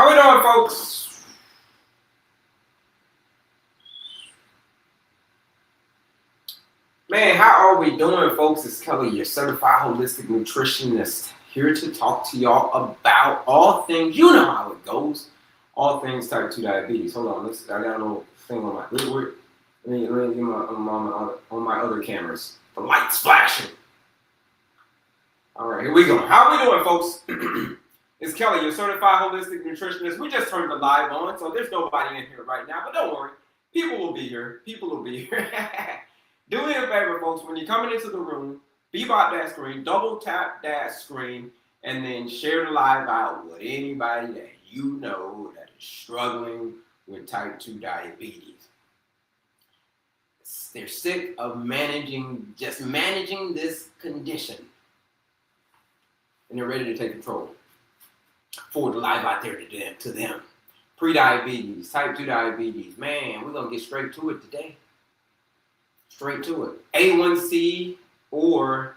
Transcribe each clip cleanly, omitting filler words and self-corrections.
How we doing, folks? Man, how are we doing, folks? It's Kelly, your certified holistic nutritionist, here to talk to y'all about all things. You know how it goes. All things type 2 diabetes. Hold on, I got a little thing on my. Let me get on my other cameras. The lights flashing. All right, here we go. How we doing, folks? It's Kelly, your certified holistic nutritionist. We just turned the live on, so there's nobody in here right now. But don't worry, people will be here. People will be here. Do me a favor, folks. When you're coming into the room, be about that screen, double tap that screen, and then share the live out with anybody that you know that is struggling with type 2 diabetes. They're sick of managing this condition. And they're ready to take control. Forward the live out there to them. Pre-diabetes, type 2 diabetes. Man, we're going to get straight to it today. Straight to it. A1C or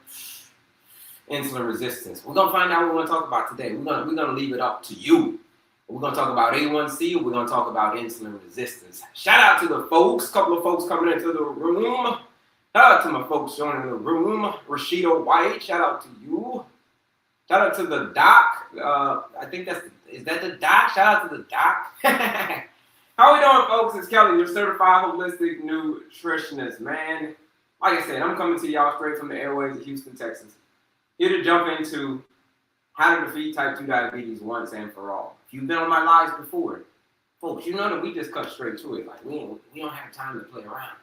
insulin resistance. We're going to find out what we want to talk about today. We're going to leave it up to you. We're going to talk about A1C. We're going to talk about insulin resistance. Shout out to the folks. Couple of folks coming into the room. Shout out to my folks joining the room. Rashida White, shout out to you. Shout out to the doc. I think is that the doc? Shout out to the doc. How we doing, folks? It's Kelly, your certified holistic nutritionist, man. Like I said, I'm coming to y'all straight from the airways of Houston, Texas. Here to jump into how to defeat type 2 diabetes once and for all. If you've been on my lives before, folks, you know that we just cut straight to it. Like we don't have time to play around.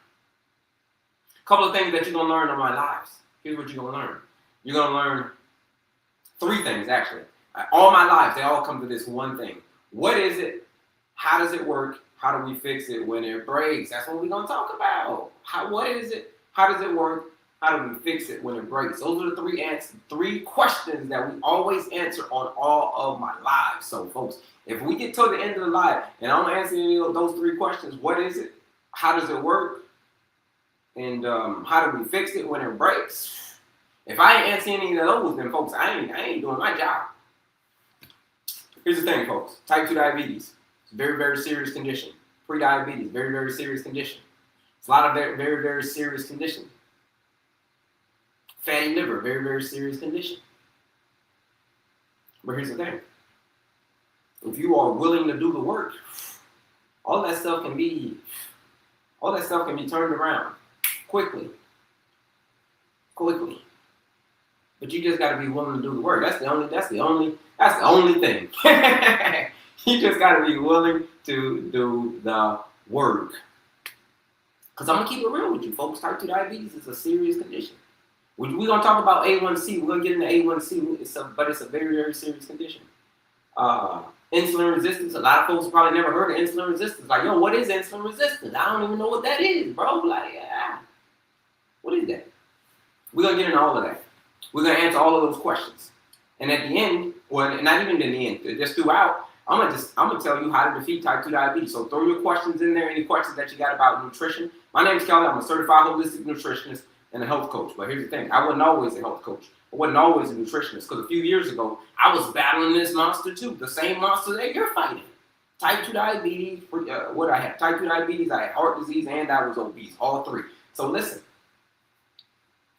A couple of things that you're gonna learn on my lives. Here's what you're gonna learn. You're gonna learn 3 things, actually. All my lives, they all come to this one thing. What is it? How does it work? How do we fix it when it breaks? That's what we're going to talk about. What is it? How does it work? How do we fix it when it breaks? Those are the 3 questions that we always answer on all of my lives. So, folks, if we get to the end of the live and I'm answering any of those 3 questions, what is it? How does it work? And how do we fix it when it breaks? If I ain't answering any of those, then folks, I ain't doing my job. Here's the thing, folks. Type 2 diabetes. It's a very, very serious condition. Pre-diabetes, very, very serious condition. It's a lot of very, very, very serious condition. Fatty liver, very, very serious condition. But here's the thing. If you are willing to do the work, all that stuff can be turned around quickly. But you just got to be willing to do the work. That's the only thing. You just got to be willing to do the work. Because I'm going to keep it real with you, folks. Type 2 diabetes is a serious condition. We're going to talk about A1C. We're going to get into A1C, but it's a very, very serious condition. Insulin resistance. A lot of folks probably never heard of insulin resistance. Like, yo, what is insulin resistance? I don't even know what that is, bro. Like, what is that? We're going to get into all of that. We're going to answer all of those questions. And at the end, well, not even in the end, just throughout, I'm gonna tell you how to defeat type 2 diabetes. So throw your questions in there, any questions that you got about nutrition. My name is Kelly. I'm a certified holistic nutritionist and a health coach. But here's the thing. I wasn't always a health coach. I wasn't always a nutritionist because a few years ago, I was battling this monster too. The same monster that you're fighting. Type 2 diabetes. What I had? Type 2 diabetes. I had heart disease and I was obese. All 3. So listen.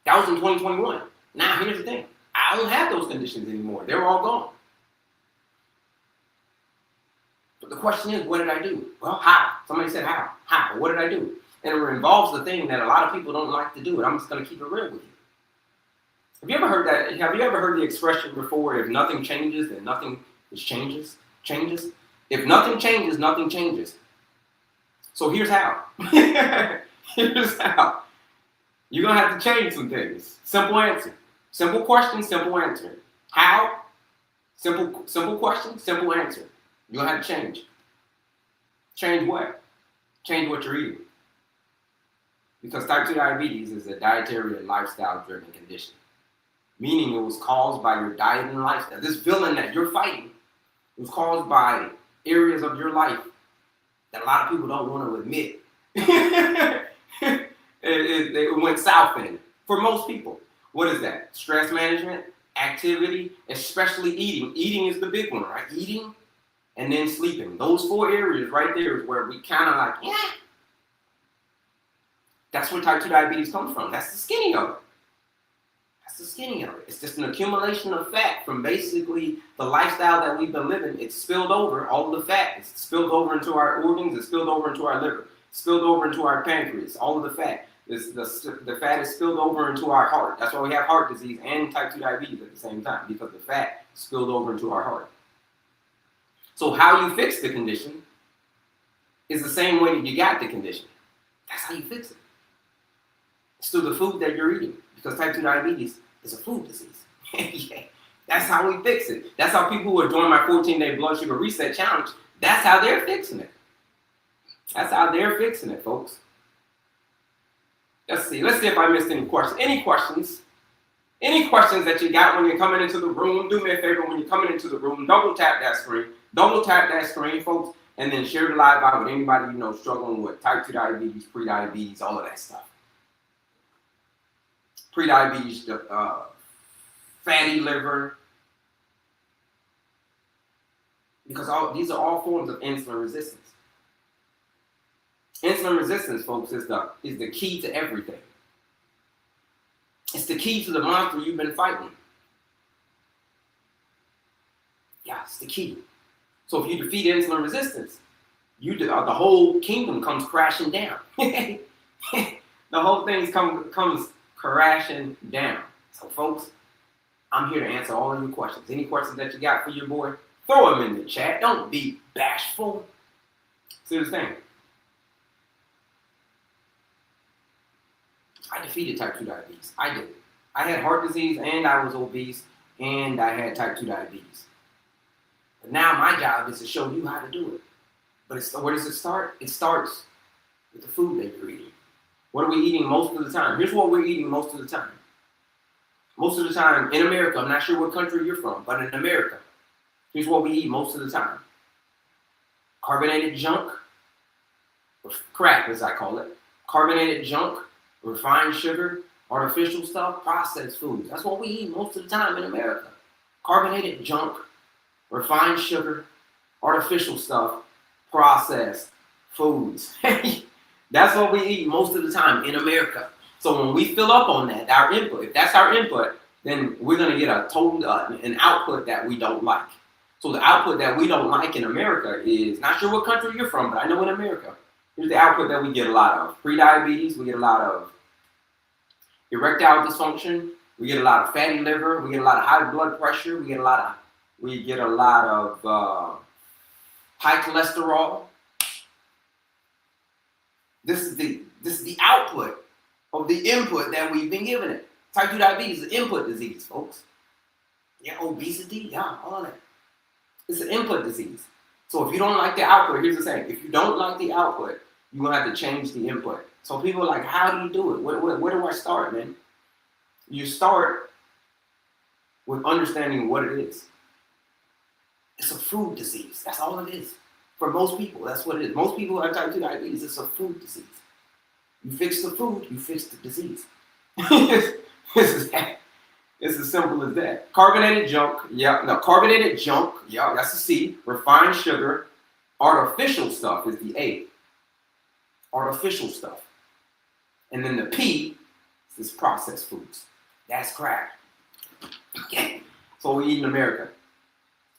That was in 2021. Now, here's the thing. I don't have those conditions anymore. They're all gone. But the question is, what did I do? Well, how? Somebody said how. How? What did I do? And it involves the thing that a lot of people don't like to do. And I'm just going to keep it real with you. Have you ever heard that? Have you ever heard the expression before, if nothing changes, then nothing changes? If nothing changes, nothing changes. So here's how. Here's how. You're going to have to change some things. Simple answer. Simple question, simple answer. How? Simple question, simple answer. You're going to have to change. Change what? Change what you're eating. Because type 2 diabetes is a dietary and lifestyle-driven condition. Meaning it was caused by your diet and lifestyle. This villain that you're fighting was caused by areas of your life that a lot of people don't want to admit. It went south in it. For most people. What is that? Stress management, activity, especially eating. Eating is the big one, right? Eating. and then sleeping. Those 4 areas right there is where we kind of like, yeah. That's where type 2 diabetes comes from. That's the skinny of it. That's the skinny of it. It's just an accumulation of fat from basically the lifestyle that we've been living. It's spilled over, all of the fat. It's spilled over into our organs. It's spilled over into our liver. It's spilled over into our pancreas, all of the fat. The fat is spilled over into our heart. That's why we have heart disease and type 2 diabetes at the same time, because the fat spilled over into our heart. So how you fix the condition is the same way that you got the condition. That's how you fix it. It's through the food that you're eating, because type 2 diabetes is a food disease. Yeah. That's how we fix it. That's how people who are doing my 14-day blood sugar reset challenge, that's how they're fixing it. That's how they're fixing it, folks. Let's see if I missed any questions. Any questions? Any questions that you got when you're coming into the room? Do me a favor, when you're coming into the room, double tap that screen. Double tap that screen, folks, and then share the live out with anybody you know struggling with type 2 diabetes, pre-diabetes, all of that stuff. Pre-diabetes, fatty liver, because these are all forms of insulin resistance. Insulin resistance, folks, is the key to everything. It's the key to the monster you've been fighting. Yeah, it's the key. So if you defeat insulin resistance, the whole kingdom comes crashing down. The whole thing comes crashing down. So, folks, I'm here to answer all of your questions. Any questions that you got for your boy, throw them in the chat. Don't be bashful. See this thing? I defeated type 2 diabetes. I did. I had heart disease, and I was obese, and I had type 2 diabetes. But now my job is to show you how to do it. But where does it start? It starts with the food that you're eating. What are we eating most of the time? Here's what we're eating most of the time. Most of the time in America, I'm not sure what country you're from, but in America, here's what we eat most of the time. Carbonated junk, or crap as I call it. Carbonated junk, refined sugar, artificial stuff, processed foods. That's what we eat most of the time in America. Carbonated junk, refined sugar, artificial stuff, processed foods. That's what we eat most of the time in America. So when we fill up on that, our input, if that's our input, then we're going to get a total, an output that we don't like. So the output that we don't like in America is, not sure what country you're from, but I know in America, here's the output that we get a lot of. Pre-diabetes, we get a lot of erectile dysfunction, we get a lot of fatty liver, we get a lot of high blood pressure, we get a lot of high cholesterol. This is the output of the input that we've been given it. Type 2 diabetes is an input disease, folks. Yeah, obesity, yeah, all of that. It's an input disease. So if you don't like the output, here's the thing. If you don't like the output, you're going to have to change the input. So people are like, how do you do it? Where do I start, man? You start with understanding what it is. It's a food disease. That's all it is. For most people, that's what it is. Most people who have type 2 diabetes, it's a food disease. You fix the food, you fix the disease. It's as simple as that. Carbonated junk, yeah. No, carbonated junk, yeah, that's the C. Refined sugar. Artificial stuff is the A. Artificial stuff. And then the P is processed foods. That's crap. Okay. So we eat in America.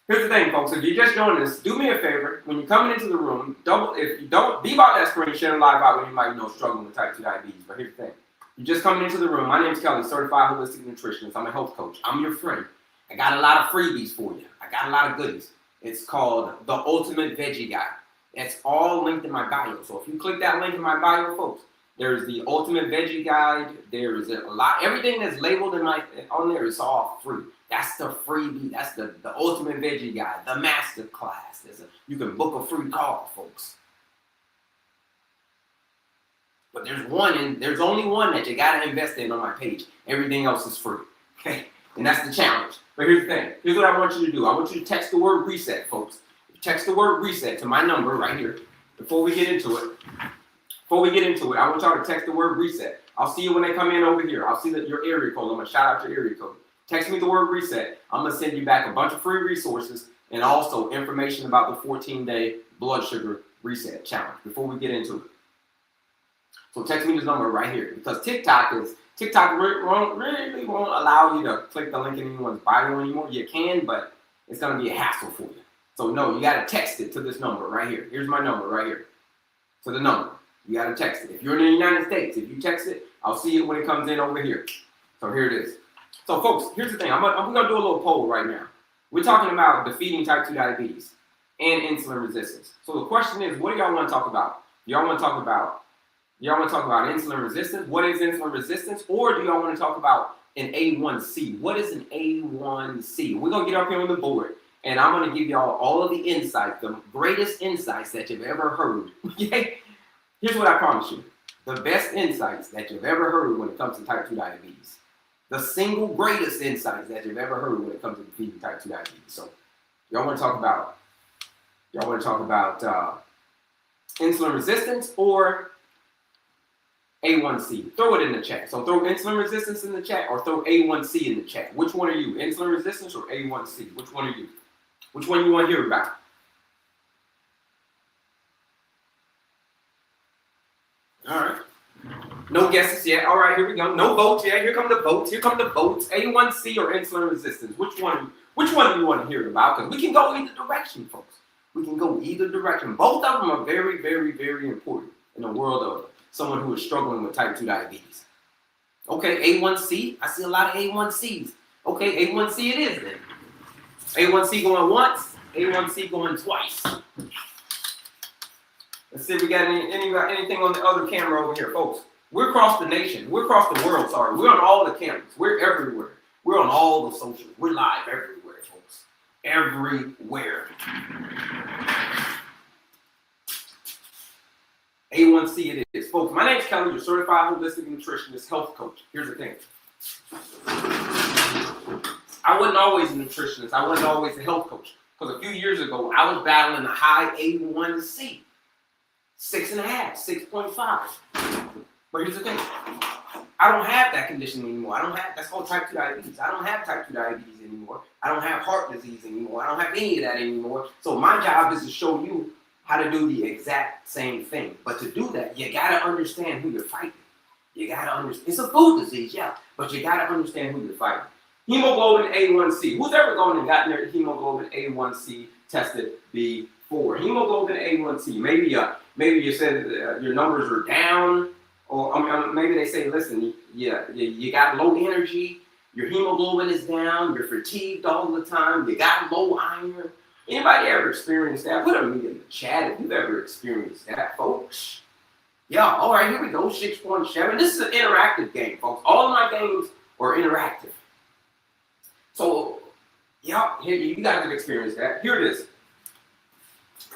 Here's the thing, folks. If you're just joining us, do me a favor. When you're coming into the room, if you don't, be about that screen, share the live out with anybody you know struggling with type 2 diabetes. But here's the thing. You're just coming into the room. My name's Kelly, certified holistic nutritionist. I'm a health coach. I'm your friend. I got a lot of freebies for you. I got a lot of goodies. It's called The Ultimate Veggie Guide. It's all linked in my bio. So if you click that link in my bio, folks, there's the Ultimate Veggie Guide. There is a lot. Everything that's labeled on there is all free. That's the freebie. That's the Ultimate Veggie Guide, the master class. You can book a free call, folks. But there's only one that you gotta invest in on my page. Everything else is free. Okay? And that's the challenge. But here's the thing. Here's what I want you to do. I want you to text the word reset, folks. Text the word reset to my number right here. Before we get into it, I want y'all to text the word reset. I'll see you when they come in over here. I'll see your area code. I'm gonna shout out your area code. Text me the word reset. I'm gonna send you back a bunch of free resources and also information about the 14-day blood sugar reset challenge before we get into it. So text me this number right here, because TikTok really won't allow you to click the link in anyone's bio anymore. You can, but it's going to be a hassle for you. So no, you got to text it to this number right here. Here's my number right here. To the number. You got to text it. If you're in the United States, if you text it, I'll see it when it comes in over here. So here it is. So folks, here's the thing. I'm going to do a little poll right now. We're talking about defeating type 2 diabetes and insulin resistance. So the question is, what do y'all want to talk about? Y'all want to talk about insulin resistance? What is insulin resistance? Or do y'all want to talk about an A1C? What is an A1C? We're going to get up here on the board, and I'm going to give y'all all of the insights, the greatest insights that you've ever heard. Okay? Here's what I promise you. The best insights that you've ever heard when it comes to type 2 diabetes. The single greatest insights that you've ever heard when it comes to defeating type 2 diabetes. So y'all want to talk about insulin resistance or A1C? Throw it in the chat. So throw insulin resistance in the chat or throw A1C in the chat. Which one are you? Insulin resistance or A1C? Which one are you? Which one you want to hear about? All right. No guesses yet. All right, here we go. No votes yet. Here come the votes. Here come the votes. A1C or insulin resistance? Which one do you want to hear about? Because we can go either direction, folks. We can go either direction. Both of them are very, very, very important in the world of someone who is struggling with type 2 diabetes. Okay, A1C. I see a lot of A1Cs. Okay, A1C it is then. A1C going once, A1C going twice. Let's see if we got anything on the other camera over here, folks. We're across the nation. We're across the world, sorry. We're on all the cameras. We're everywhere. We're on all the socials. We're live everywhere, folks. Everywhere. A1C it is. Folks, my name's Kelly, your certified holistic nutritionist, health coach. Here's the thing. I wasn't always a nutritionist. I wasn't always a health coach. Because a few years ago, I was battling a high A1C. 6.5, 6.5. But here's the thing. I don't have that condition anymore. That's called type 2 diabetes. I don't have type 2 diabetes anymore. I don't have heart disease anymore. I don't have any of that anymore. So my job is to show you how to do the exact same thing. But to do that, you got to understand who you're fighting. You got to understand. It's a food disease, yeah. But you got to understand who you're fighting. Hemoglobin A1C. Who's ever gone and gotten their hemoglobin A1C tested before? Hemoglobin A1C. Maybe you said your numbers are down, or maybe they say, listen, you got low energy, your hemoglobin is down, you're fatigued all the time, you got low iron. Anybody ever experienced that? Put a me in the chat if you've ever experienced that, folks. Yeah, all right, here we go, 6.7. This is an interactive game, folks. All of my games are interactive. So, yeah, here you guys have experienced that. Here it is.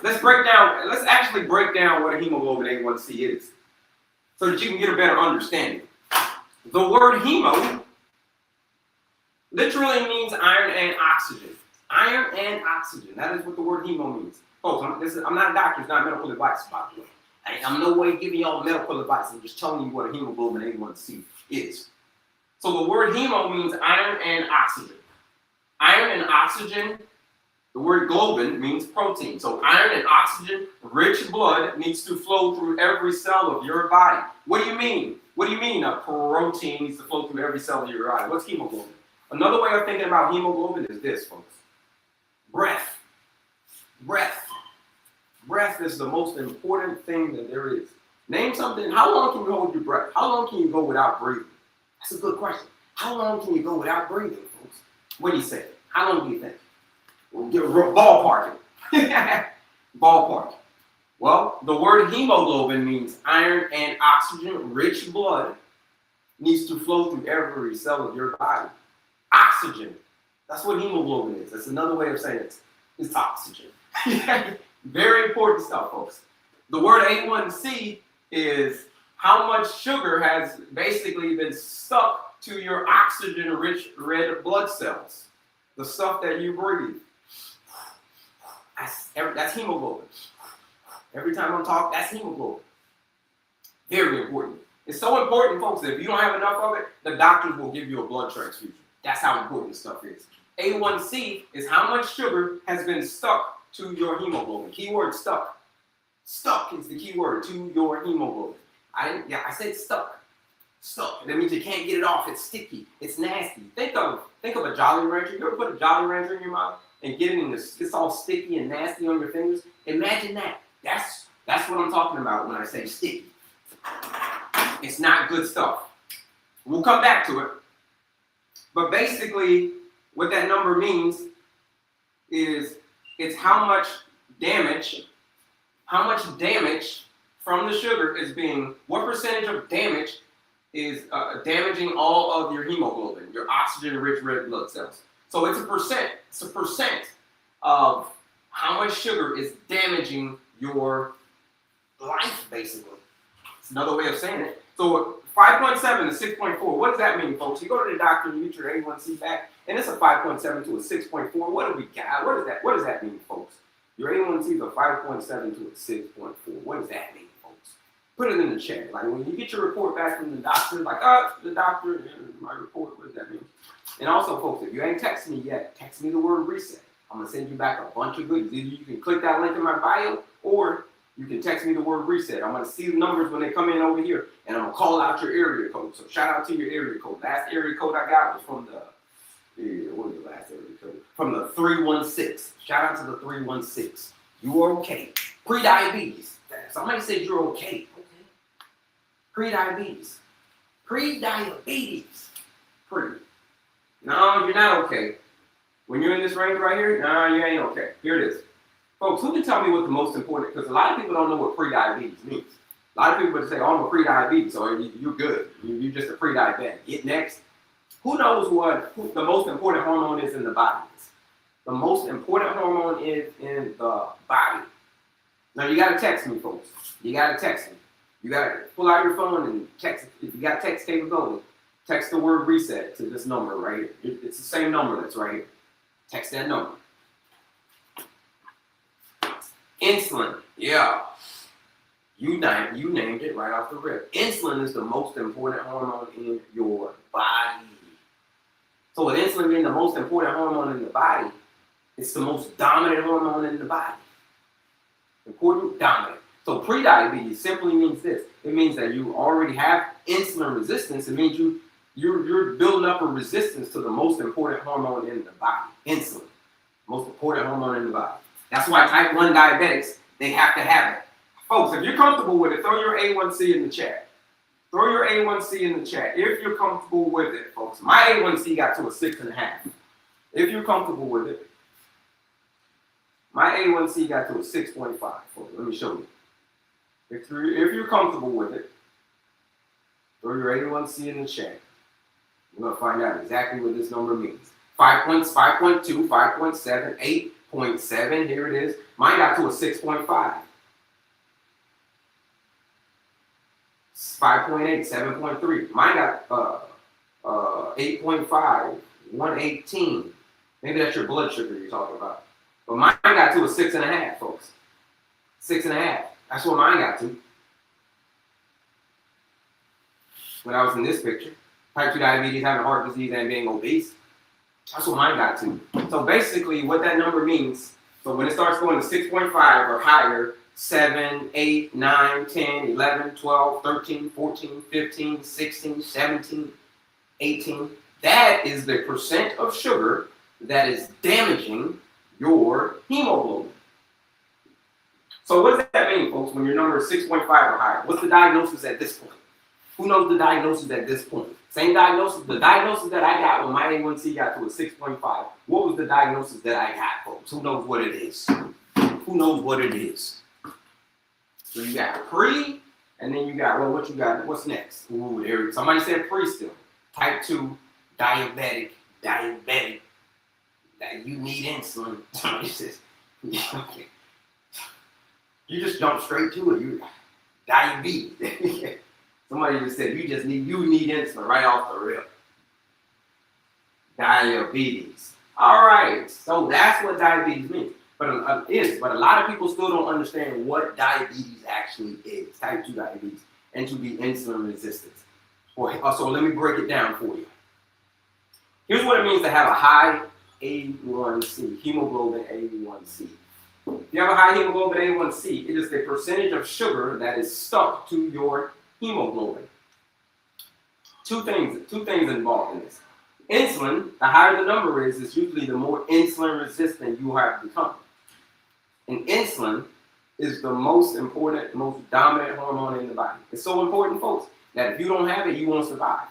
Let's actually break down what a hemoglobin A1C is so that you can get a better understanding. The word hemo literally means iron and oxygen. Iron and oxygen. That is what the word hemo means. Folks, I'm not a doctor. It's not medical advice, by the way. I'm no way giving y'all medical advice. I'm just telling you what a hemoglobin A1C is. So the word hemo means iron and oxygen. Iron and oxygen, the word globin means protein. So iron and oxygen, rich blood needs to flow through every cell of your body. What do you mean? What do you mean a protein needs to flow through every cell of your body? What's hemoglobin? Another way of thinking about hemoglobin is this, folks. Breath. Breath. Breath is the most important thing that there is. Name something. How long can you hold your breath? How long can you go without breathing? That's a good question. How long can you go without breathing, folks? What do you say? How long do you think? We'll give a ballpark it. Ballpark. Well, the word hemoglobin means iron and oxygen, rich blood needs to flow through every cell of your body. Oxygen. That's what hemoglobin is. That's another way of saying it. It's oxygen. Very important stuff, folks. The word A1C is how much sugar has basically been stuck to your oxygen-rich red blood cells. The stuff that you breathe. That's hemoglobin. Every time I'm talking, that's hemoglobin. Very important. It's so important, folks, that if you don't have enough of it, the doctors will give you a blood transfusion. That's how important this stuff is. A1C is how much sugar has been stuck to your hemoglobin. Keyword stuck. Stuck is the key word to your hemoglobin. I said stuck. Stuck. That means you can't get it off. It's sticky. It's nasty. Think of a Jolly Rancher. You ever put a Jolly Rancher in your mouth and get it and it's all sticky and nasty on your fingers? Imagine that. That's what I'm talking about when I say sticky. It's not good stuff. We'll come back to it. But basically, what that number means is it's how much damage from the sugar is being, what percentage of damage is damaging all of your hemoglobin, your oxygen-rich red blood cells. So it's a percent. It's a percent of how much sugar is damaging your life, basically. It's another way of saying it. So 5.7 to 6.4, what does that mean, folks? You go to the doctor and you get your A1C back, and it's a 5.7 to a 6.4. What do we got? What does that mean, folks? Your A1C is a 5.7 to a 6.4. What does that mean, folks? Put it in the chat. Like when you get your report back from the doctor, like, the doctor, my report, what does that mean? And also, folks, if you ain't texted me yet, text me the word reset. I'm going to send you back a bunch of goodies. Either you can click that link in my bio, or you can text me the word reset. I'm going to see the numbers when they come in over here, and I'm going to call out your area code. So shout out to your area code. Last area code I got was from what was the last area code? From the 316. Shout out to the 316. You are okay. Pre-diabetes. Somebody said you're okay. Okay. Pre-diabetes. Pre-diabetes. Pre. No, you're not okay. When you're in this range right here, no, you ain't okay. Here it is. Folks, who can tell me what the most important, because a lot of people don't know what pre-diabetes means. A lot of people would say, oh, I'm a pre-diabetes, so you're good. You're just a pre-diabetic. Get next. Who knows what the most important hormone is in the body? The most important hormone is in the body. Now, you got to text me, folks. You got to text me. You got to pull out your phone and text. If you got text capability, text the word reset to this number right here. It's the same number that's right here. Text that number. Insulin. Yeah. You named it right off the rip. Insulin is the most important hormone in your body. So with insulin being the most important hormone in the body, it's the most dominant hormone in the body. Important, dominant. So pre-diabetes simply means this. It means that you already have insulin resistance. It means you're building up a resistance to the most important hormone in the body. Insulin. Most important hormone in the body. That's why type 1 diabetics, they have to have it. Folks, if you're comfortable with it, throw your A1C in the chat. Throw your A1C in the chat if you're comfortable with it, folks. My A1C got to a 6.5. If you're comfortable with it. My A1C got to a 6.5. Let me show you. If you're comfortable with it, throw your A1C in the chat. We're going to find out exactly what this number means. 5.2, 5.7, 8.7. Here it is. Mine got to a 6.5. 5.8, 7.3. Mine got 8.5, 118. Maybe that's your blood sugar you're talking about. But mine got to a 6.5, folks. 6.5. That's what mine got to. When I was in this picture. Type 2 diabetes, having heart disease, and being obese. That's what mine got to. So basically what that number means, so when it starts going to 6.5 or higher, 7, 8, 9, 10, 11, 12, 13, 14, 15, 16, 17, 18. That is the percent of sugar that is damaging your hemoglobin. So what does that mean, folks, when your number is 6.5 or higher? What's the diagnosis at this point? Who knows the diagnosis at this point? Same diagnosis. The diagnosis that I got when my A1C got to a 6.5. What was the diagnosis that I got, folks? Who knows what it is? Who knows what it is? So you got pre, and then you got, well, what you got? What's next? Ooh, there, somebody said pre still. Type 2, diabetic. That you need insulin. Somebody says, okay. You just jump straight to it. You diabetes. Somebody just said you need insulin right off the rip. Diabetes. All right, so that's what diabetes means. But a lot of people still don't understand what diabetes actually is, type 2 diabetes, and to be insulin resistant. So let me break it down for you. Here's what it means to have a high A1C, hemoglobin A1C. If you have a high hemoglobin A1C, it is the percentage of sugar that is stuck to your hemoglobin. Two things involved in this. Insulin, the higher the number is usually the more insulin resistant you have become. And insulin is the most important, most dominant hormone in the body. It's so important, folks, that if you don't have it, you won't survive.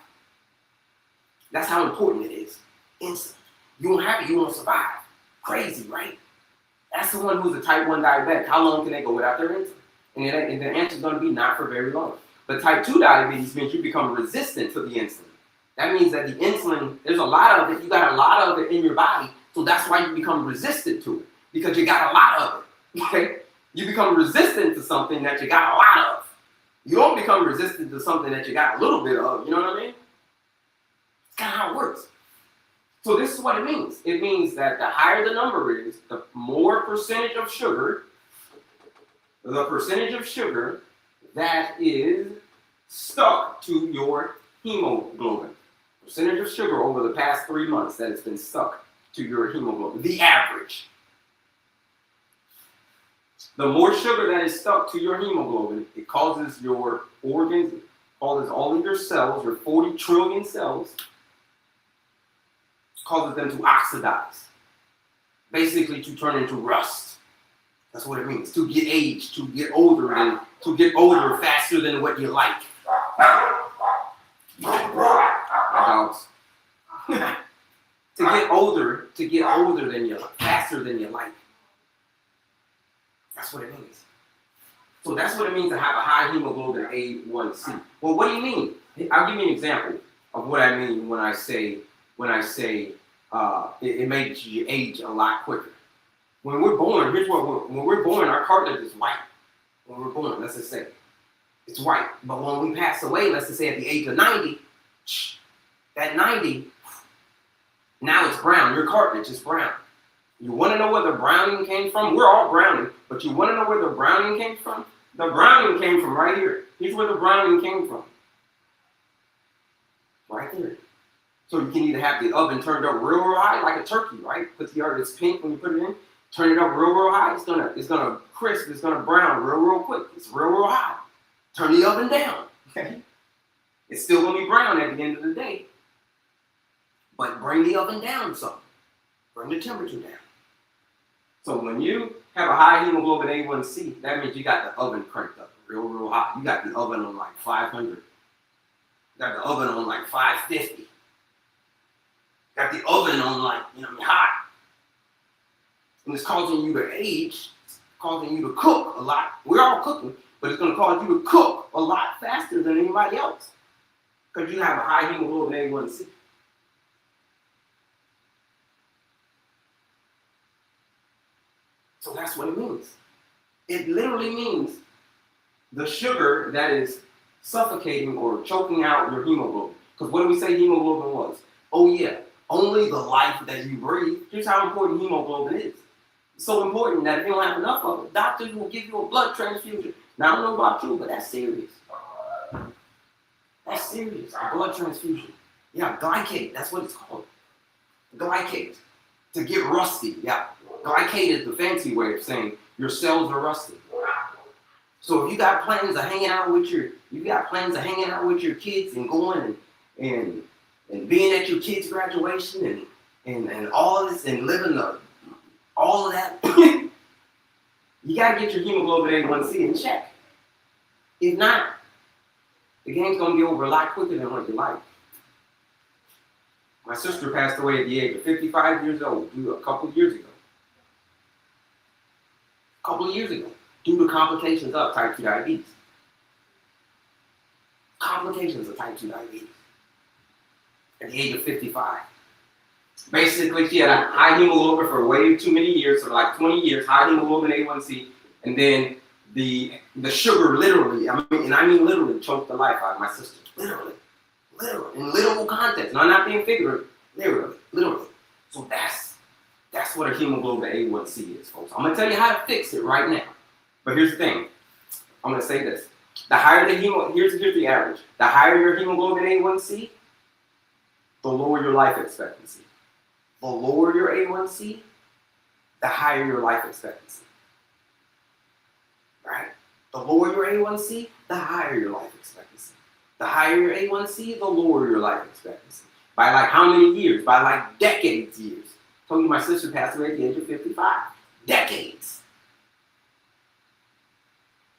That's how important it is. Insulin. You don't have it, you won't survive. Crazy, right? That's the one who's a type 1 diabetic. How long can they go without their insulin? And the answer is going to be not for very long. But type 2 diabetes means you become resistant to the insulin. That means that the insulin, there's a lot of it. You got a lot of it in your body, so that's why you become resistant to it, because you got a lot of it. Okay? You become resistant to something that you got a lot of. You don't become resistant to something that you got a little bit of. You know what I mean? It's kind of how it works. So this is what it means. It means that the higher the number is, the more percentage of sugar, that is stuck to your hemoglobin. Percentage of sugar over the past 3 months that has been stuck to your hemoglobin. The average. The more sugar that is stuck to your hemoglobin, it causes your organs, it causes all of your cells, your 40 trillion cells, causes them to oxidize. Basically to turn into rust. That's what it means. To get aged, to get older faster than what you like. Dogs. to get older than you like, faster than you like. That's what it means. So that's what it means to have a high hemoglobin A1C. Well, what do you mean? I'll give you an example of what I mean when I say it makes you age a lot quicker. When we're born, when we're born, our cartilage is white. When we're born, let's just say it's white. But when we pass away, let's just say at the age of 90, that 90, now it's brown. Your cartilage is brown. You want to know where the browning came from? We're all browning, but you want to know where the browning came from? The browning came from right here. Here's where the browning came from. Right there. So you can either have the oven turned up real high, like a turkey, right? Put the it's pink when you put it in. Turn it up real high. It's gonna crisp. It's gonna brown real quick. It's real high. Turn the oven down. Okay. It's still gonna be brown at the end of the day. But bring the oven down some. Bring the temperature down. So when you have a high hemoglobin A1C, that means you got the oven cranked up real hot. You got the oven on like 500. You got the oven on like 550. Got the oven on like, hot. And it's causing you to age. It's causing you to cook a lot. We're all cooking, but it's going to cause you to cook a lot faster than anybody else. Because you have a high hemoglobin A1C. So that's what it means. It literally means the sugar that is suffocating or choking out your hemoglobin. Because what do we say hemoglobin was? Oh yeah, only the life that you breathe. Here's how important hemoglobin is. It's so important that if you don't have enough of it, doctors will give you a blood transfusion. Now I don't know about you, but that's serious. That's serious, a blood transfusion. Yeah, glycate, that's what it's called. Glycate, to get rusty, yeah. Glycate is the fancy way of saying your cells are rusty. So if you got plans of hanging out with your kids and going and being at your kids' graduation and all of this and living all of that, you gotta get your hemoglobin A1C in check. If not, the game's gonna be over a lot quicker than what you like. My sister passed away at the age of 55 years old a couple of years ago. Due to complications of type 2 diabetes. Complications of type 2 diabetes. At the age of 55. Basically, she had a high hemoglobin for way too many years, so like 20 years, high hemoglobin A1C, and then the sugar literally, I mean literally choked the life out of my sister. Literally. In literal context. No, I'm not being figurative. Literally. So that's what a hemoglobin A1C is, folks. I'm going to tell you how to fix it right now. But here's the thing. I'm going to say this. The higher the here's the average. The higher your hemoglobin A1C, the lower your life expectancy. the lower your A1C, the higher your life expectancy. Right? The lower your A1C, the higher your life expectancy. The higher your A1C, the lower your life expectancy. By like how many years? By like decades years. I told you my sister passed away at the age of 55. Decades.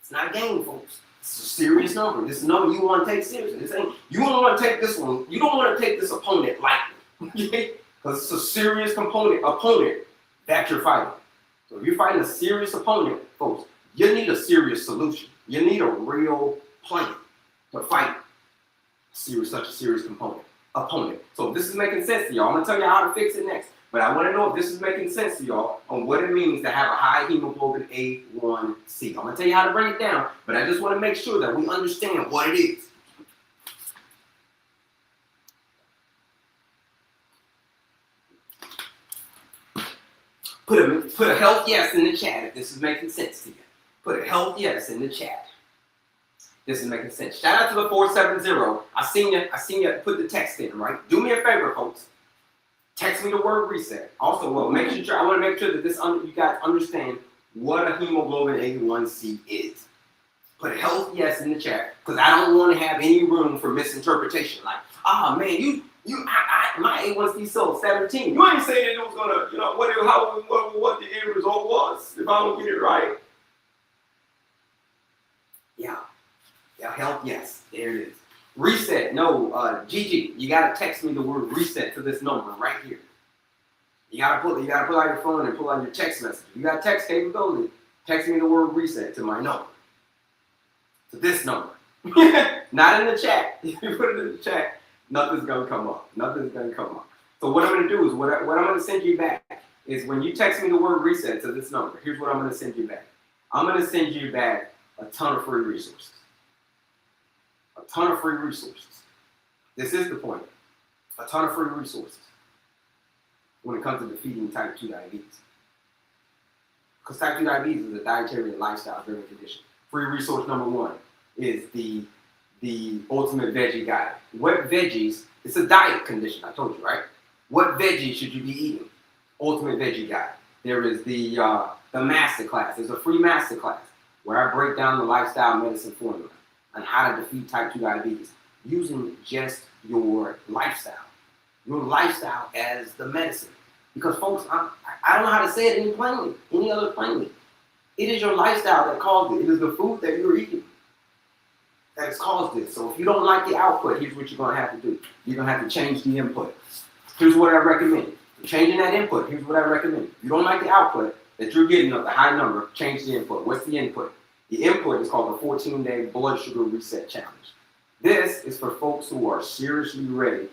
It's not a game, folks. It's a serious number. This is a number you want to take seriously. This ain't, you don't want to take this one. You don't want to take this opponent lightly. Okay? Because it's a serious opponent that you're fighting. So if you're fighting a serious opponent, folks, you need a serious solution. You need a real plan to fight such a serious opponent. So if this is making sense to y'all, I'm going to tell you how to fix it next. But I want to know if this is making sense to y'all on what it means to have a high hemoglobin A1C. I'm going to tell you how to break it down, but I just want to make sure that we understand what it is. Put a health yes in the chat if this is making sense to you. Put a health yes in the chat. This is making sense. Shout out to the 470. I seen you put the text in, right? Do me a favor, folks. Text me the word reset. Also, I want to make sure that you guys understand what a hemoglobin A1C is. Put a health yes in the chat, because I don't want to have any room for misinterpretation. Like, man, my A1C so 17. You ain't saying it was gonna, what the end result was if I don't get it right. Yeah, health yes. There it is. Reset. No, Gigi, you gotta text me the word reset to this number right here. You gotta pull out your phone and pull out your text message. You got text capability. Text me the word reset to my number. To this number. Not in the chat. If you put it in the chat, nothing's gonna come up. So what I'm gonna do is what I'm gonna send you back is when you text me the word reset to this number, here's what I'm gonna send you back. I'm gonna send you back a ton of free resources. A ton of free resources. This is the point. A ton of free resources when it comes to defeating type 2 diabetes. Because type 2 diabetes is a dietary and lifestyle-driven condition. Free resource number 1 is the ultimate veggie guide. What veggies, it's a diet condition, I told you, right? What veggies should you be eating? Ultimate veggie guide. There is the master class. There's a free master class where I break down the lifestyle medicine formula on how to defeat type 2 diabetes using just your lifestyle. Your lifestyle as the medicine. Because folks, I don't know how to say it any other plainly. It is your lifestyle that caused it. It is the food that you're eating that has caused it. So if you don't like the output, here's what you're going to have to do. You're going to have to change the input. Here's what I recommend. Changing that input, here's what I recommend. If you don't like the output that you're getting of the high number, change the input. What's the input? The input is called the 14-day blood sugar reset challenge. This is for folks who are seriously ready.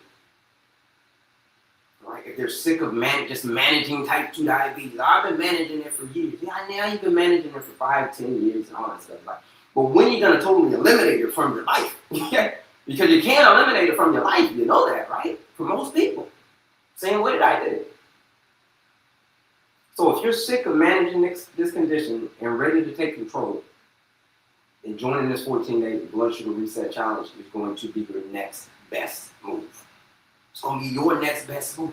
Right? If they're sick of just managing type 2 diabetes. I've been managing it for years. Yeah, now you've been managing it for 5, 10 years and all that stuff. But when are you going to totally eliminate it from your life? Because you can't eliminate it from your life. You know that, right? For most people. Same way that I did it. So if you're sick of managing this condition and ready to take control, then joining this 14-day blood sugar reset challenge is going to be your next best move. It's going to be your next best move.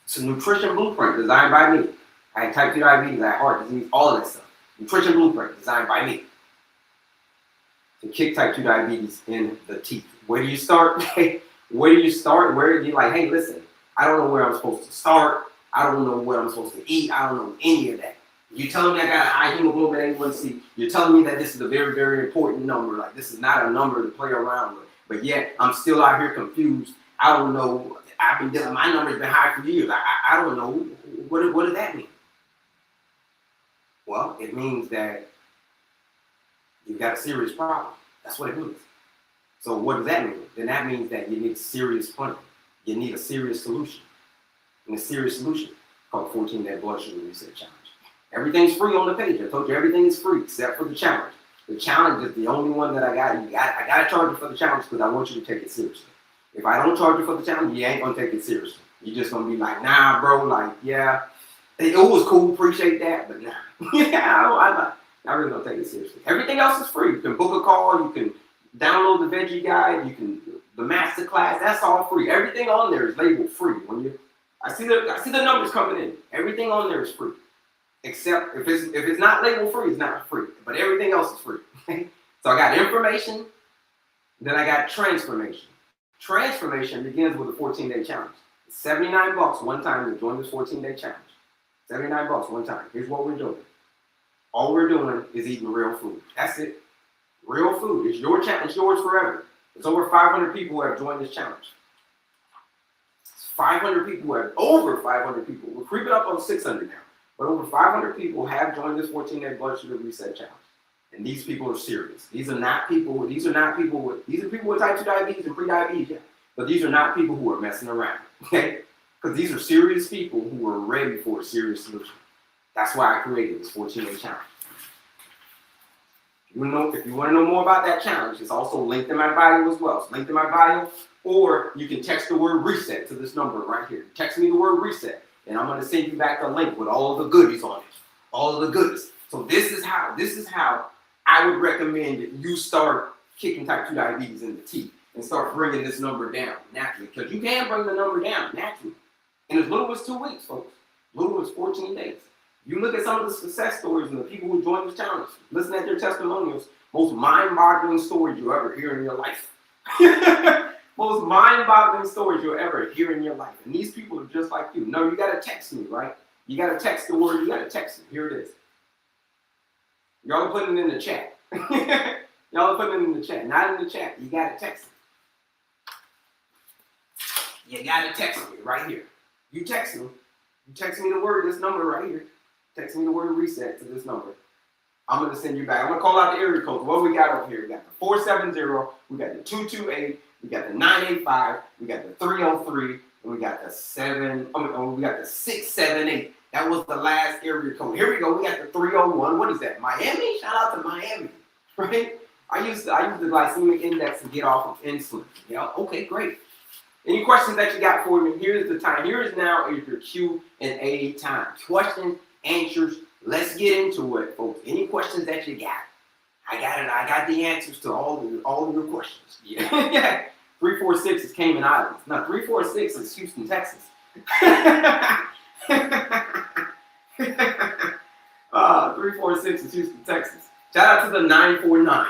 It's a nutrition blueprint designed by me. I had type 2 diabetes, I had heart disease, all of that stuff. Nutrition blueprint designed by me to kick type 2 diabetes in the teeth. Where do you start? Where do you start? Where do you hey, listen, I don't know where I'm supposed to start. I don't know what I'm supposed to eat. I don't know any of that. You're telling me I got a high hemoglobin A1C. You're telling me that this is a very, very important number. This is not a number to play around with. But yet, I'm still out here confused. I don't know. I've been dealing, my number's been high for years. I don't know. What does that mean? Well, it means that you've got a serious problem. That's what it means. So what does that mean? Then that means that you need a serious plan. You need a serious solution. And a serious solution called 14-day blood sugar reset challenge. Everything's free on the page. I told you everything is free except for the challenge. The challenge is the only one that I got. I got to charge you for the challenge because I want you to take it seriously. If I don't charge you for the challenge, you ain't going to take it seriously. You're just going to be like, nah, bro, yeah. It was cool, appreciate that, but nah. I really don't take it seriously. Everything else is free. You can book a call, you can download the veggie guide, the master class, that's all free. Everything on there is labeled free. When I see the numbers coming in. Everything on there is free. Except if it's not labeled free, it's not free. But everything else is free. So I got information, then I got transformation. Transformation begins with a 14-day challenge. It's $79 one time to join this 14-day challenge. $79 one time. Here's what we're doing. All we're doing is eating real food. That's it. Real food. It's your challenge. It's yours forever. There's over 500 people who have joined this challenge. It's 500 people who have, over 500 people. We're creeping up on 600 now. But over 500 people have joined this 14-day blood sugar reset challenge. And these people are serious. These are people with type 2 diabetes and pre-diabetes, yeah. But these are not people who are messing around, okay? Because these are serious people who are ready for a serious solution. That's why I created this 14-day challenge. If you want to know more about that challenge, it's also linked in my bio as well. It's linked in my bio, or you can text the word reset to this number right here. Text me the word reset, and I'm going to send you back the link with all of the goodies on it. All of the goodies. So this is how I would recommend that you start kicking type 2 diabetes in the teeth and start bringing this number down naturally. Because you can bring the number down naturally in as little as 2 weeks, folks. As little as 14 days. You look at some of the success stories and the people who joined this challenge, listen at their testimonials, most mind-boggling stories you'll ever hear in your life. Most mind-boggling stories you'll ever hear in your life. And these people are just like you. No, you got to text me, right? You got to text the word, you got to text it. Here it is. Y'all are putting it in the chat. Y'all are putting it in the chat. Not in the chat. You got to text it. You got to text me right here. You text me. You text me the word, this number right here. Text me the word reset to this number. I'm going to send you back. I'm going to call out the area code. What we got over here? We got the 470, we got the 228, we got the 985, we got the 303, and we got the 678. That was the last area code. Here we go. We got the 301. What is that? Miami? Shout out to Miami. Right? I use the glycemic index to get off of insulin. Yeah, okay, great. Any questions that you got for me? Here's the time. Here is now your Q&A time. Questions, answers. Let's get into it, folks. Any questions that you got? I got it. I got the answers to all of your questions. Yeah. 346 is Cayman Islands. No, 346 is Houston, Texas. 346 is Houston, Texas. Shout out to the 949.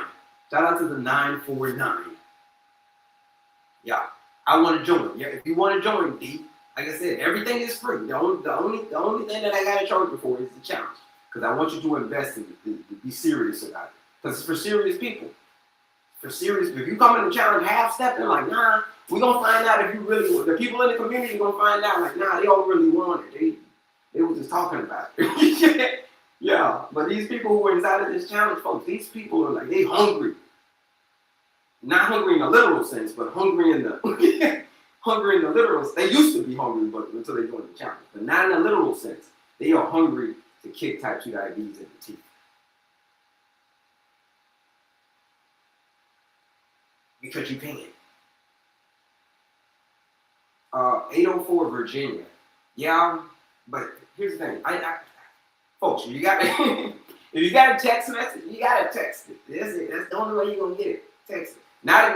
Shout out to the 949. Yeah. I want to join. Yeah, if you want to join, D, like I said, everything is free. The only thing that I got to charge you for is the challenge. Because I want you to invest in it, to be serious about it. Because it's for serious people. For serious people. If you come in the challenge half-stepping, like, nah, we're going to find out if you really, the people in the community are going to find out, like, nah, they don't really want it. They were just talking about it. Yeah, but these people who are inside of this challenge, folks, these people are like, they hungry. Not hungry in the literal sense, but hungry in the hungry in the literal sense. They used to be hungry, but until they joined the challenge. But not in the literal sense. They are hungry to kick type 2 diabetes in the teeth. Because you can. 804 Virginia. Yeah, but here's the thing. Folks, if you got a text message, you gotta text it. That's the only way you're gonna get it. Text it. Not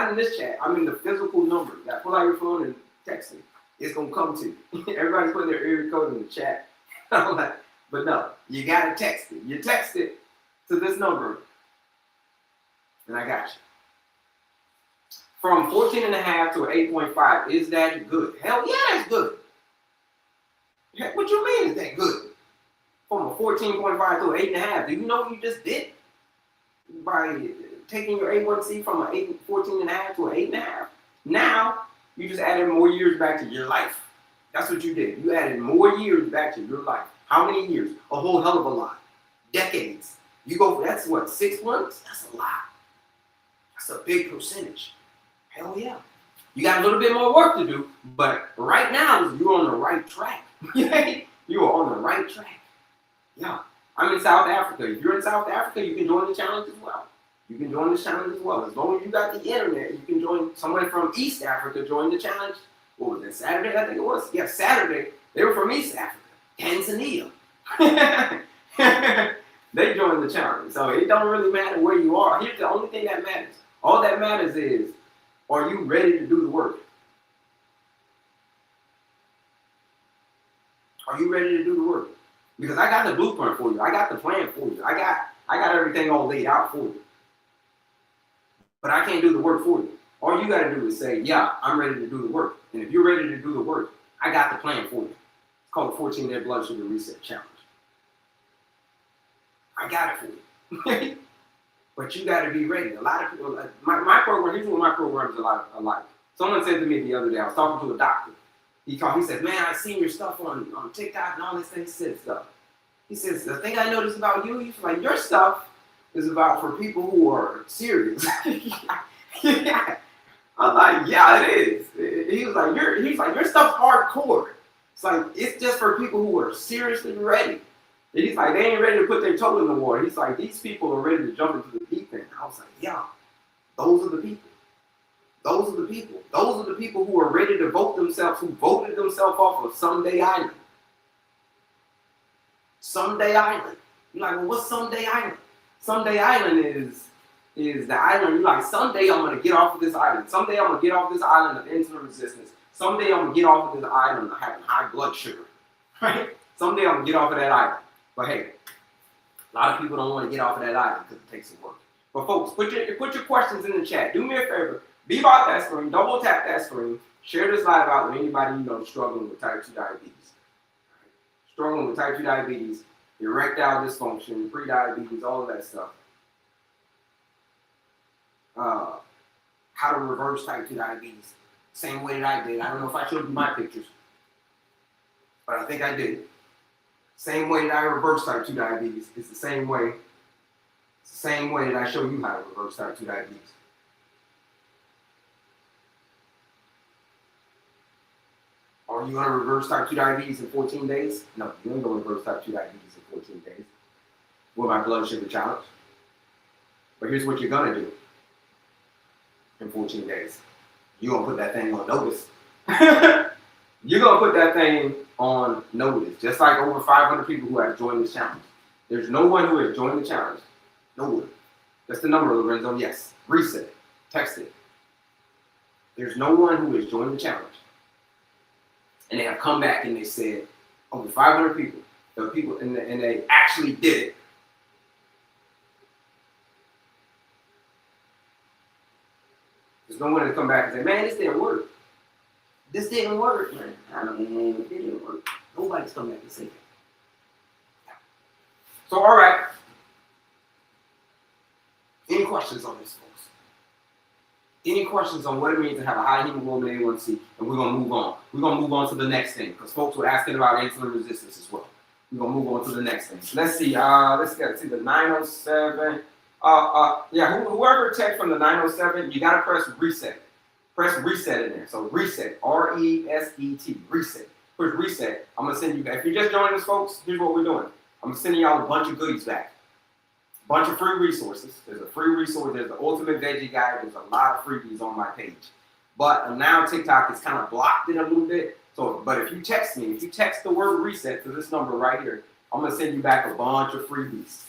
in this chat. I mean the physical number. You gotta pull out your phone and text it. It's gonna come to you. Everybody's putting their area code in the chat. But no, you gotta text it. You text it to this number, and I got you. From 14.5 to 8.5, is that good? Hell yeah, it's good. Heck, what you mean is that good? From a 14.5 to an 8.5, do you know what you just did? By taking your A1C from a 14.5 to an 8.5. Now, you just added more years back to your life. That's what you did. You added more years back to your life. How many years? A whole hell of a lot. Decades. You go, that's what, 6 months? That's a lot. That's a big percentage. Hell yeah. You got a little bit more work to do, but right now, you're on the right track. You are on the right track. Yeah. I'm in South Africa. If you're in South Africa, you can join the challenge as well. You can join the challenge as well. As long as you got the internet, you can join. Someone from East Africa joined the challenge. What was it, Saturday, I think it was? Yeah, Saturday. They were from East Africa. Tanzania. They joined the challenge. So it don't really matter where you are. Here's the only thing that matters. All that matters is, are you ready to do the work? Are you ready to do the work? Because I got the blueprint for you. I got the plan for you. I got everything all laid out for you. But I can't do the work for you. All you got to do is say, yeah, I'm ready to do the work. And if you're ready to do the work, I got the plan for you. It's called the 14-Day Blood Sugar Reset Challenge. I got it for you. But you got to be ready. A lot of people, my program, here's what my programs are like. Someone said to me the other day, I was talking to a doctor. He said, man, I seen your stuff on TikTok and all this thing. He said stuff. He says, the thing I noticed about you, he's like, your stuff is about for people who are serious. Yeah. I'm like, yeah, it is. He was like, your stuff's hardcore. It's like, it's just for people who are seriously ready. And he's like, they ain't ready to put their toe in the water. He's like, these people are ready to jump into the deep end. I was like, yeah, those are the people. Those are the people. Those are the people who are ready to vote themselves, who voted themselves off of Someday Island. Someday Island. You're like, well, what's Someday Island? Someday Island is the island. You're like, someday I'm going to get off of this island. Someday I'm going to get off this island of insulin resistance. Someday I'm going to get off of this island of having high blood sugar. Right? Someday I'm going to get off of that island. But hey, a lot of people don't want to get off of that island because it takes some work. But folks, put your questions in the chat. Do me a favor. Be about that screen. Double tap that screen. Share this live out with anybody you know struggling with type 2 diabetes. Struggling with type 2 diabetes, erectile dysfunction, pre-diabetes, all of that stuff. How to reverse type 2 diabetes. Same way that I did. I don't know if I showed you my pictures, but I think I did. Same way that I reverse type 2 diabetes. It's the same way. It's the same way that I show you how to reverse type 2 diabetes. Are you going to reverse type 2 diabetes in 14 days? No, you ain't going to reverse type 2 diabetes in 14 days with my blood sugar challenge. But here's what you're going to do in 14 days. You're going to put that thing on notice. You're going to put that thing on notice. Just like over 500 people who have joined this challenge. There's no one who has joined the challenge. No one. That's the number, Lorenzo. Yes. Reset. Text it. There's no one who has joined the challenge. And they have come back and they said, over 500 people, and they actually did it. There's no one to come back and say, man, this didn't work. This didn't work, man. It didn't work. Nobody's come back and said that. So, all right. Any questions on this, folks? Any questions on what it means to have a high hemoglobin A1C? And we're going to move on. We're going to move on to the next thing because folks were asking about insulin resistance as well. We're going to move on to the next thing. So let's see. Let's see the 907. Whoever texted from the 907, you got to press reset. Press reset in there. So reset. R-E-S-E-T. Reset. Push reset. I'm going to send you back. If you're just joining us, folks, here's what we're doing. I'm going to send y'all a bunch of goodies back. Bunch of free resources. There's a free resource. There's the Ultimate Veggie Guide. There's a lot of freebies on my page. But now TikTok is kind of blocked it a little bit. So, but if you text me, if you text the word reset to this number right here, I'm going to send you back a bunch of freebies.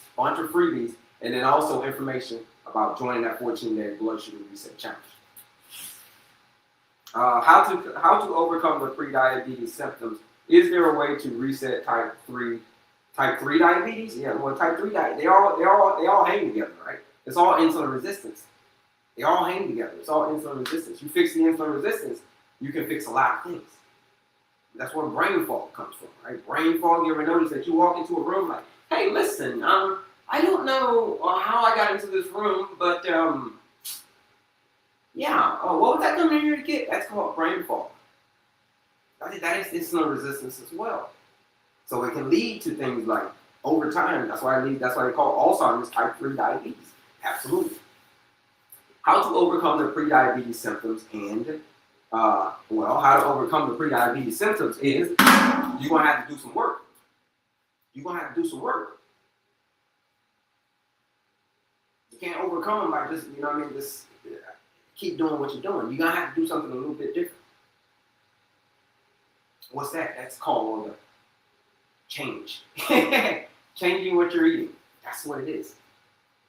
And then also information about joining that 14-day blood sugar reset challenge. How to overcome the pre-diabetes symptoms. Is there a way to reset type 3 diabetes? Yeah, well, type 3 diabetes, they all hang together, right? It's all insulin resistance. They all hang together. It's all insulin resistance. You fix the insulin resistance, you can fix a lot of things. That's where brain fog comes from, right? Brain fog, you ever notice that you walk into a room like, hey, listen, I don't know how I got into this room, but what was I coming here to get? That's called brain fog. That is insulin resistance as well. So it can lead to things like, over time, that's why they call Alzheimer's type 3 diabetes. Absolutely. How to overcome the pre-diabetes symptoms and, how to overcome the pre-diabetes symptoms is you're going to have to do some work. You're going to have to do some work. You can't overcome them by just, just keep doing what you're doing. You're going to have to do something a little bit different. What's that? That's called change. Changing what you're eating. That's what it is.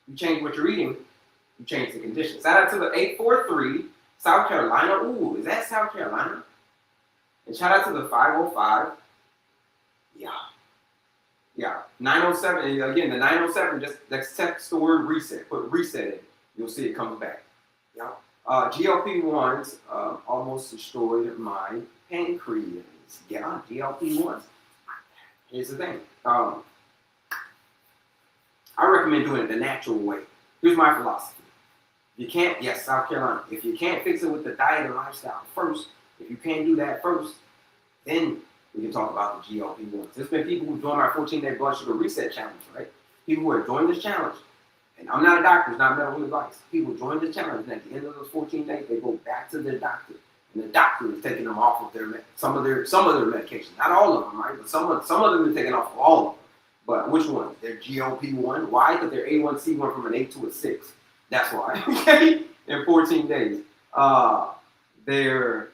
You change what you're eating, you change the conditions. Shout out to the 843, South Carolina. Ooh, is that South Carolina? And shout out to the 505. Yeah. Yeah. 907, and again, the 907, just let's text the word reset. Put reset in. You'll see it comes back. Yeah. GLP-1s almost destroyed my pancreas. Yeah, GLP-1s. Here's the thing. I recommend doing it the natural way. Here's my philosophy. You can't, yes, South Carolina. If you can't fix it with the diet and lifestyle first, if you can't do that first, then we can talk about the GLP-1s. There's been people who joined my 14-day blood sugar reset challenge, right? People who have joined this challenge, and I'm not a doctor, it's not medical advice. People join this challenge, and at the end of those 14 days, they go back to their doctor, and the doctor is taking them off of some of their medication. Not all of them, right? But some of them are taking off of all of them. But which one? Their GLP-1. Why? Because their A1C went from an 8 to a 6. That's why. Okay? In 14 days. Their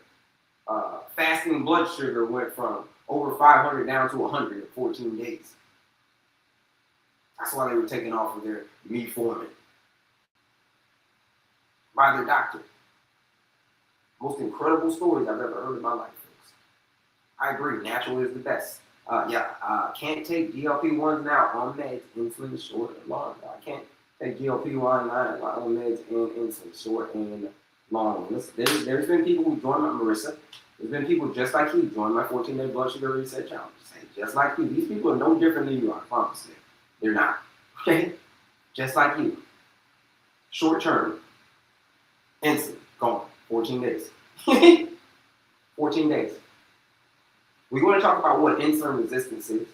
fasting blood sugar went from over 500 down to 100 in 14 days. That's why they were taken off of their metformin by their doctor. Most incredible stories I've ever heard in my life, folks. I agree, natural is the best. Can't take GLP-1s now on meds, insulin short and long. I can't take GLP-1 on meds and insulin short and long. Listen, there's been people who joined Marissa. There's been people just like you join my 14-day blood sugar reset challenge. Just like you. These people are no different than you are, I promise you. They're not. Okay? Just like you. Short term. Insulin. Gone. 14 days. 14 days. We want to talk about what insulin resistance is.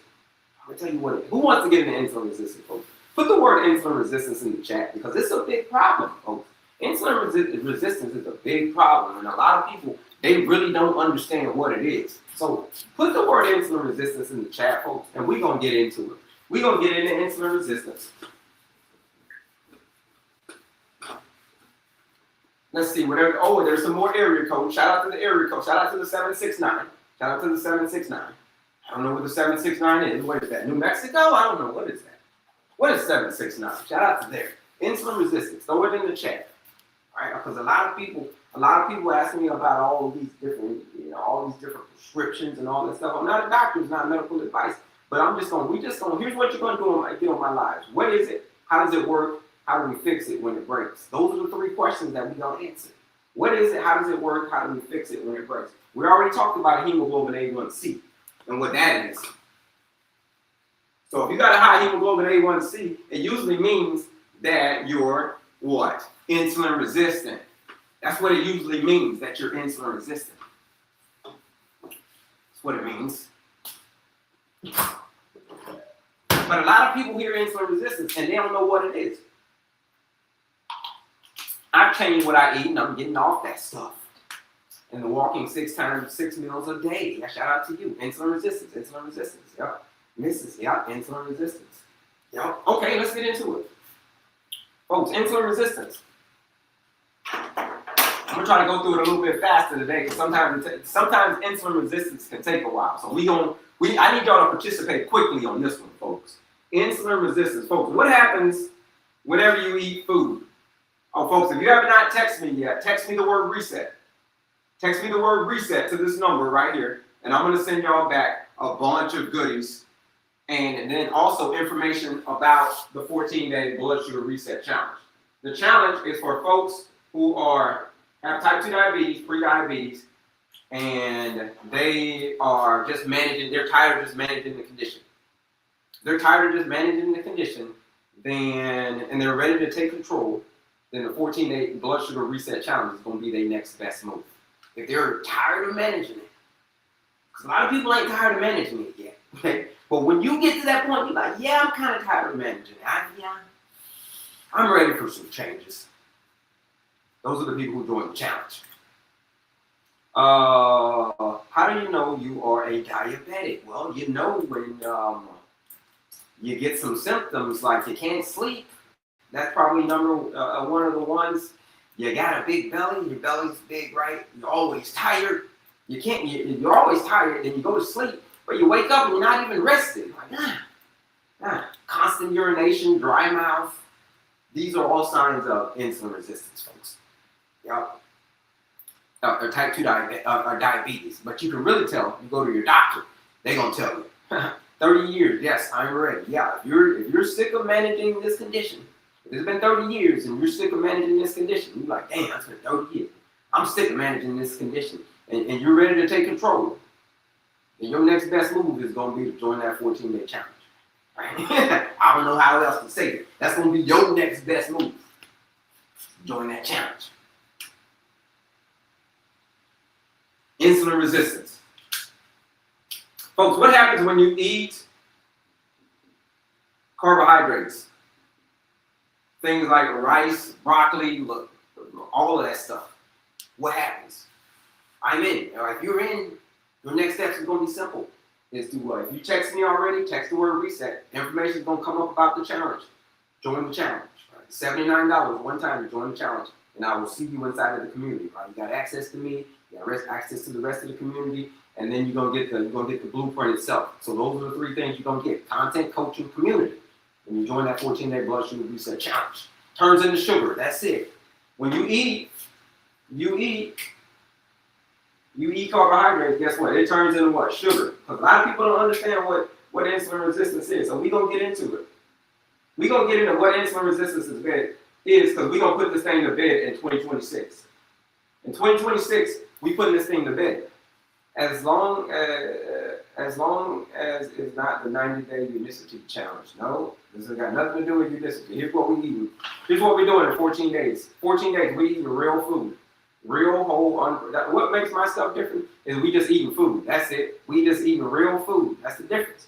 I'm going to tell you what. Who wants to get into insulin resistance, folks? Put the word insulin resistance in the chat because it's a big problem, folks. Insulin resistance is a big problem, and a lot of people, they really don't understand what it is. So put the word insulin resistance in the chat, folks, and we're going to get into it. We're going to get into insulin resistance. Let's see. There's some more area code. Shout out to the area code. Shout out to the 769. Shout out to the 769. I don't know what the 769 is. What is that? New Mexico? I don't know. What is that? What is 769? Shout out to there. Insulin resistance. Throw it in the chat. All right? Because a lot of people ask me about all these different, prescriptions and all that stuff. I'm not a doctor. It's not medical advice. But here's what you're going to do on my lives. What is it? How does it work? How do we fix it when it breaks? Those are the three questions that we don't answer. What is it? How does it work? How do we fix it when it breaks? We already talked about hemoglobin A1C and what that is. So if you got a high hemoglobin A1C, it usually means that you're what? Insulin resistant. That's what it usually means, that you're insulin resistant. That's what it means. But a lot of people hear insulin resistance and they don't know what it is. I've changed what I eat and I'm getting off that stuff. And the walking 6 meals a day. Yeah, shout out to you. Insulin resistance. Yep. Insulin resistance. Yep. Okay, let's get into it. Folks, insulin resistance. I'm going to try to go through it a little bit faster today because sometimes insulin resistance can take a while. So I need y'all to participate quickly on this one, folks. Insulin resistance. Folks, what happens whenever you eat food? Oh, folks, if you have not texted me yet, text me the word reset. Text me the word reset to this number right here, and I'm going to send y'all back a bunch of goodies and then also information about the 14-day blood sugar reset challenge. The challenge is for folks who have type 2 diabetes, pre-diabetes, and they're tired of just managing the condition. They're tired of just managing the condition, and they're ready to take control. Then the 14-day blood sugar reset challenge is going to be their next best move. If they're tired of managing it, because a lot of people ain't tired of managing it yet, okay? But when you get to that point, you're like, yeah, I'm kind of tired of managing it. I'm ready for some changes. Those are the people who join the challenge. How do you know you are a diabetic? Well, you know when you get some symptoms like you can't sleep. That's probably one of the ones. You got a big belly. Your belly's big, right? You're always tired. You're always tired. Then you go to sleep, but you wake up and you're not even rested. Like, constant urination, dry mouth. These are all signs of insulin resistance, folks. Yep. Or type 2 diabetes. But you can really tell if you go to your doctor. They're going to tell you, 30 years, yes, I'm ready. Yeah, if you're sick of managing this condition, if it's been 30 years and you're sick of managing this condition, you're like, damn, it's been 30 years. I'm sick of managing this condition. And you're ready to take control. And your next best move is going to be to join that 14-day challenge. Right? I don't know how else to say it. That's going to be your next best move. Join that challenge. Insulin resistance. Folks, what happens when you eat carbohydrates? Things like rice, broccoli, all of that stuff. What happens? I'm in. If you're in, your next steps is going to be simple. Is to, if you text me already, text the word reset. Information is going to come up about the challenge. Join the challenge. Right? $79 one time to join the challenge. And I will see you inside of the community. Right? You got access to me. You got access to the rest of the community. And then you're gonna get the blueprint itself. So those are the three things you're gonna get: content, coaching, community. When you join that 14-day blood sugar reset challenge, turns into sugar. That's it. When you eat carbohydrates. Guess what? It turns into what? Sugar. Because a lot of people don't understand what insulin resistance is. So we're gonna get into it. We're gonna get into what insulin resistance is because we're gonna put this thing to bed in 2026. In 2026, we putting this thing to bed. As long as it's not the 90-day unicity challenge. No, this has got nothing to do with unicity. Here's what we eat. Here's what we're doing in 14 days. 14 days, we eating real food. Real, whole, what makes my stuff different is we just eating food. That's it. We just eating real food. That's the difference.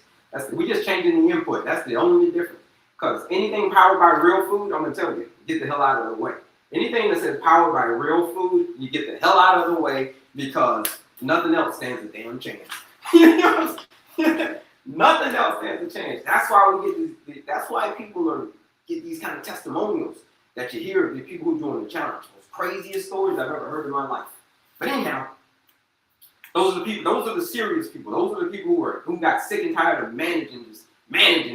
We just changing the input. That's the only difference. Because anything powered by real food, I'm going to tell you, get the hell out of the way. Anything that says powered by real food, you get the hell out of the way because nothing else stands a damn chance. Nothing else stands a chance. That's why we get that's why people get these kind of testimonials that you hear of the people who doing the challenge. Those craziest stories I've ever heard in my life. But anyhow, those are the people. Those are the serious people. Those are the people who got sick and tired of managing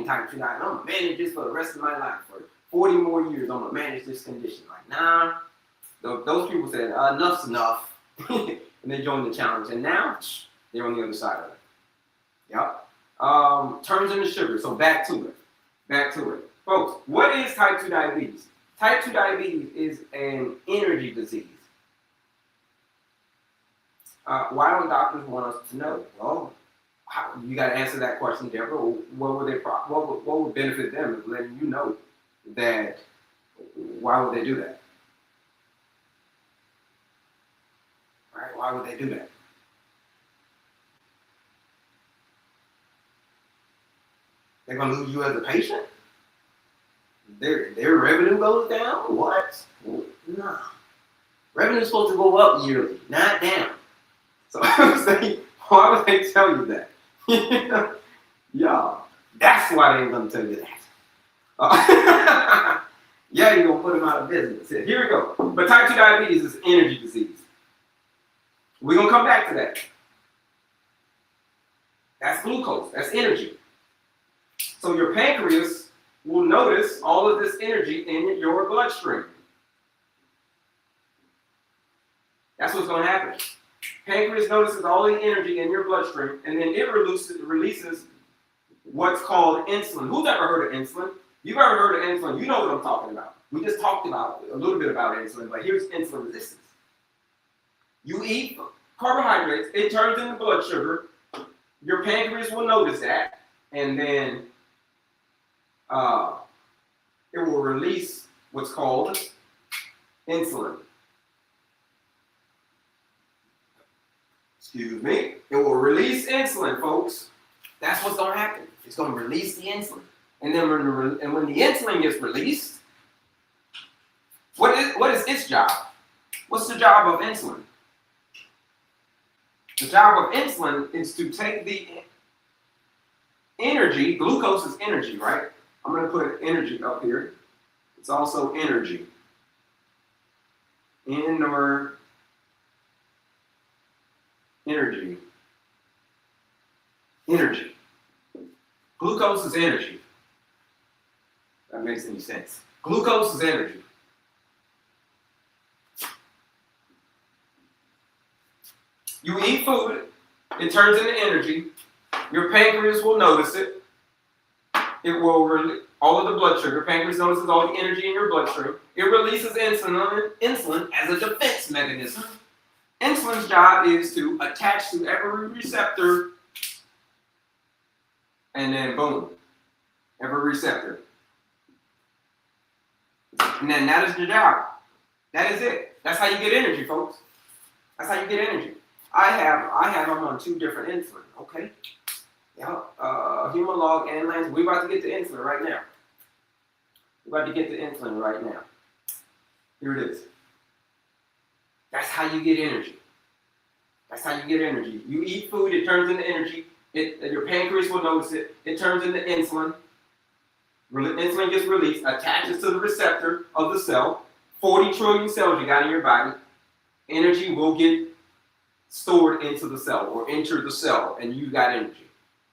type 2 diet. I'm gonna manage this for the rest of my life. For 40 more years, I'm gonna manage this condition. Like, nah. Those people said, enough's enough. And they joined the challenge. And now, they're on the other side of it. Yep. Turns into sugar. So back to it. Folks, what is type 2 diabetes? Type 2 diabetes is an energy disease. Why don't doctors want us to know? Well, you got to answer that question, Deborah. What would benefit them is letting you know that? Why would they do that? Right? Why would they do that? They're gonna lose you as a patient? Their revenue goes down? What? No. Revenue's supposed to go up yearly, not down. So I'm saying, why would they tell you that? Yeah, that's why they ain't gonna tell you that. Yeah, you're gonna put them out of business. Here we go. But type 2 diabetes is an energy disease. We're gonna come back to that. That's glucose, that's energy. So your pancreas will notice all of this energy in your bloodstream. That's what's going to happen. Pancreas notices all the energy in your bloodstream, and then it releases what's called insulin. Who's ever heard of insulin? You've ever heard of insulin, you know what I'm talking about. We just talked about a little bit about insulin, but here's insulin resistance. You eat carbohydrates, it turns into blood sugar. Your pancreas will notice that, and then it will release what's called insulin. Excuse me. It will release insulin, folks. That's what's going to happen. It's going to release the insulin. And then when the insulin gets released, what is its job? What's the job of insulin? The job of insulin is to take the energy. Glucose is energy, right? I'm going to put energy up here. It's also energy. Energy. Glucose is energy. If that makes any sense. Glucose is energy. You eat food, it turns into energy. Your pancreas will notice it. It will release all of the blood sugar. Pancreas notices all the energy in your bloodstream. It releases insulin as a defense mechanism. Insulin's job is to attach to every receptor, and then boom, every receptor. And then that is the job. That is it. That's how you get energy, folks. That's how you get energy. I'm on 2 different insulin, okay? Yeah, Humalog and Lance. We're about to get to insulin right now. We're about to get to insulin right now. Here it is. That's how you get energy. That's how you get energy. You eat food, it turns into energy. Your pancreas will notice it. It turns into insulin. Insulin gets released, attaches to the receptor of the cell. 40 trillion cells you got in your body. Energy will get stored into the cell or enter the cell, and you got energy.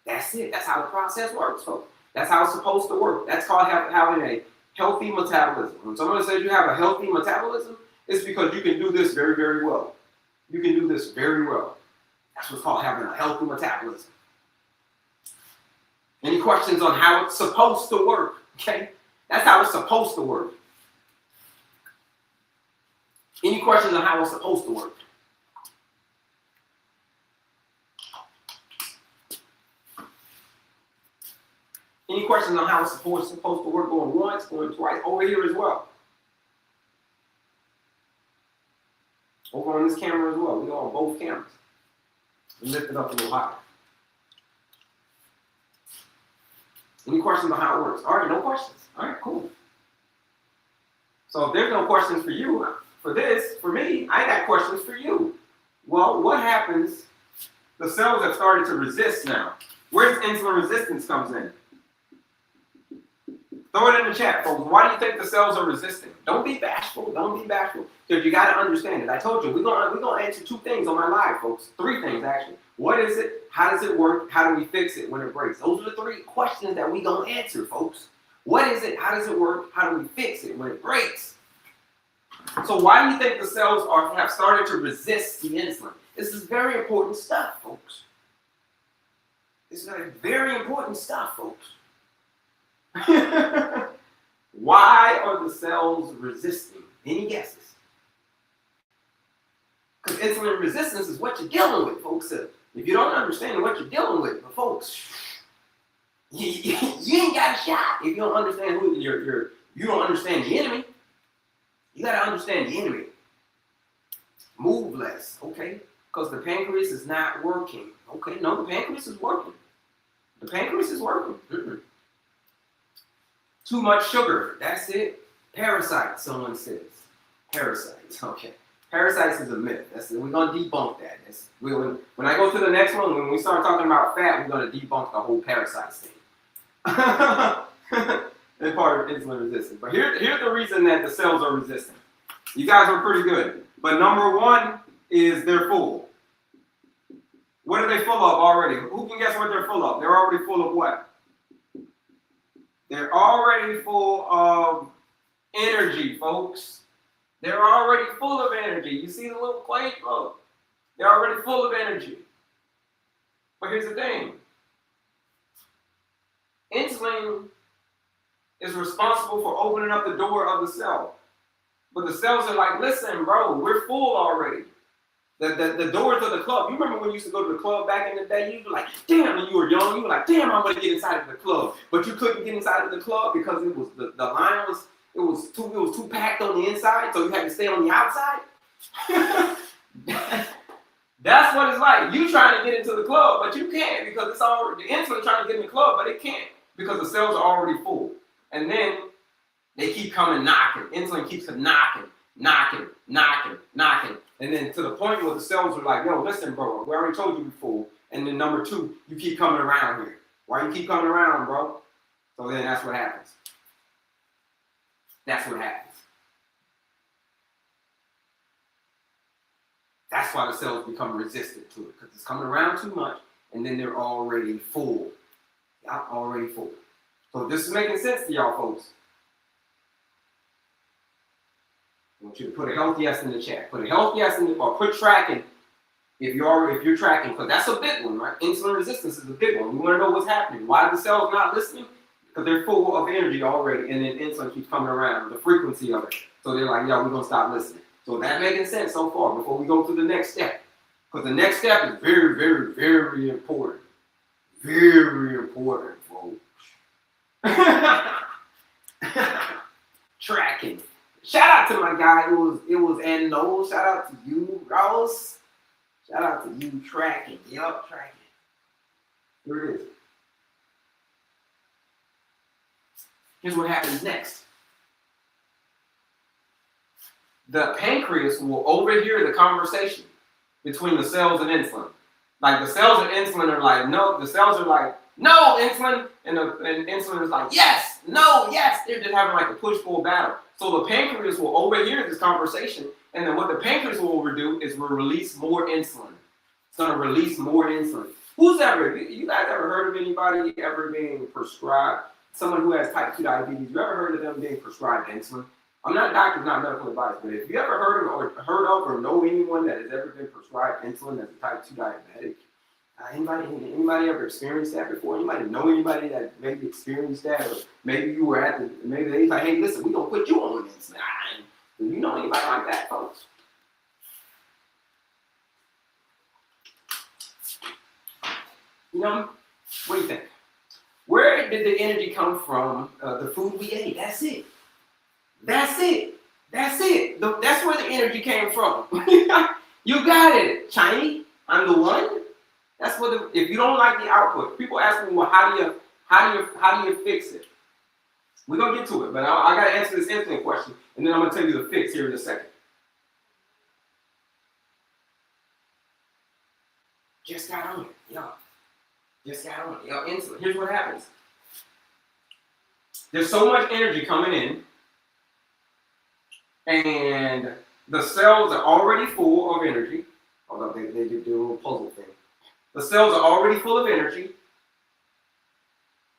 That's it. That's how the process works, folks. That's how it's supposed to work. That's called having a healthy metabolism. When someone says you have a healthy metabolism, it's because you can do this very, very well. You can do this very well. That's what's called having a healthy metabolism. Any questions on how it's supposed to work? Okay? That's how it's supposed to work. Any questions on how it's supposed to work? Any questions on how it's supposed to work going once, going twice, over here as well? Over on this camera as well. We go on both cameras. We lift it up a little higher. Any questions on how it works? All right, no questions. All right, cool. So if there's no questions for you, for me, I got questions for you. Well, what happens? The cells have started to resist now. Where's insulin resistance comes in? Throw it in the chat, folks. Why do you think the cells are resisting? Don't be bashful. Don't be bashful. Because you got to understand it. I told you, we're gonna answer 2 things on my live, folks. 3 things, actually. What is it? How does it work? How do we fix it when it breaks? Those are the 3 questions that we're going to answer, folks. What is it? How does it work? How do we fix it when it breaks? So why do you think the cells have started to resist the insulin? This is very important stuff, folks. This is very important stuff, folks. Why are the cells resisting? Any guesses? Because insulin resistance is what you're dealing with, folks. If you don't understand what you're dealing with, but folks, you ain't got a shot if you don't understand you don't understand the enemy. You got to understand the enemy. Move less, okay? Because the pancreas is not working. Okay, no, the pancreas is working. The pancreas is working. Too much sugar, that's it. Parasites, someone says. Parasites, okay. Parasites is a myth. We're going to debunk that. When I go to the next one, when we start talking about fat, we're going to debunk the whole parasites thing. They're part of insulin resistance. But here's the reason that the cells are resistant. You guys are pretty good. But number 1 is they're full. What are they full of already? Who can guess what they're full of? They're already full of what? They're already full of energy, folks. They're already full of energy. You see the little plate? Look. They're already full of energy. But here's the thing. Insulin is responsible for opening up the door of the cell. But the cells are like, listen, bro, we're full already. The doors of the club. You remember when you used to go to the club back in the day? You were like, damn, when you were young, you were like, damn, I'm going to get inside of the club. But you couldn't get inside of the club because it was the line was too packed on the inside, so you had to stay on the outside. That's what it's like. You trying to get into the club, but you can't because it's already the insulin trying to get in the club, but it can't because the cells are already full. And then they keep coming knocking. Insulin keeps knocking. And then to the point where the cells are like, yo, listen, bro, we already told you before. And then number 2, you keep coming around here. Why you keep coming around, bro? So then that's what happens. That's what happens. That's why the cells become resistant to it, because it's coming around too much, and then they're already full. Y'all already full. So this is making sense to y'all, folks. I want you to put a healthy yes in the chat. Put a healthy yes in the, or quit tracking. If you're tracking, because that's a big one, right? Insulin resistance is a big one. We want to know what's happening. Why are the cells not listening? Because they're full of energy already, and then insulin keeps coming around, the frequency of it. So they're like, yo, we're going to stop listening. So that making sense so far before we go to the next step. Because the next step is very, very, very important. Very important, folks. Tracking. Shout out to my guy. It was Noel. Shout out to you, Ross. Shout out to you, tracking. Yup, tracking. Here it is. Here's what happens next. The pancreas will overhear the conversation between the cells and insulin. Like the cells and insulin are like, no, the cells are like, no, insulin, and insulin is like, yes, no, yes. They're just having like a push-pull battle. So the pancreas will overhear this conversation, and then what the pancreas will overdo is will release more insulin. It's gonna release more insulin. You guys ever heard of anybody ever being prescribed, someone who has type 2 diabetes, you ever heard of them being prescribed insulin? I'm not a doctor, not medical advice, but if you ever heard of or know anyone that has ever been prescribed insulin as a type 2 diabetic, anybody ever experienced that before? Anybody know anybody that maybe experienced that? Or maybe you were maybe they like, hey, listen, we're going to put you on insulin. Do you know anybody like that, folks? You know, what do you think? Where did the energy come from? The food we ate. That's it. That's it. That's it. That's where the energy came from. You got it, Chinese. I'm the one. That's what. If you don't like the output, people ask me, well, how do you fix it? We're gonna get to it, but I gotta answer this insulin question, and then I'm gonna tell you the fix here in a second. Just got on it, y'all. Just got on it, y'all. Insulin. Here's what happens. There's so much energy coming in, and the cells are already full of energy. Although they do a little puzzle thing. The cells are already full of energy,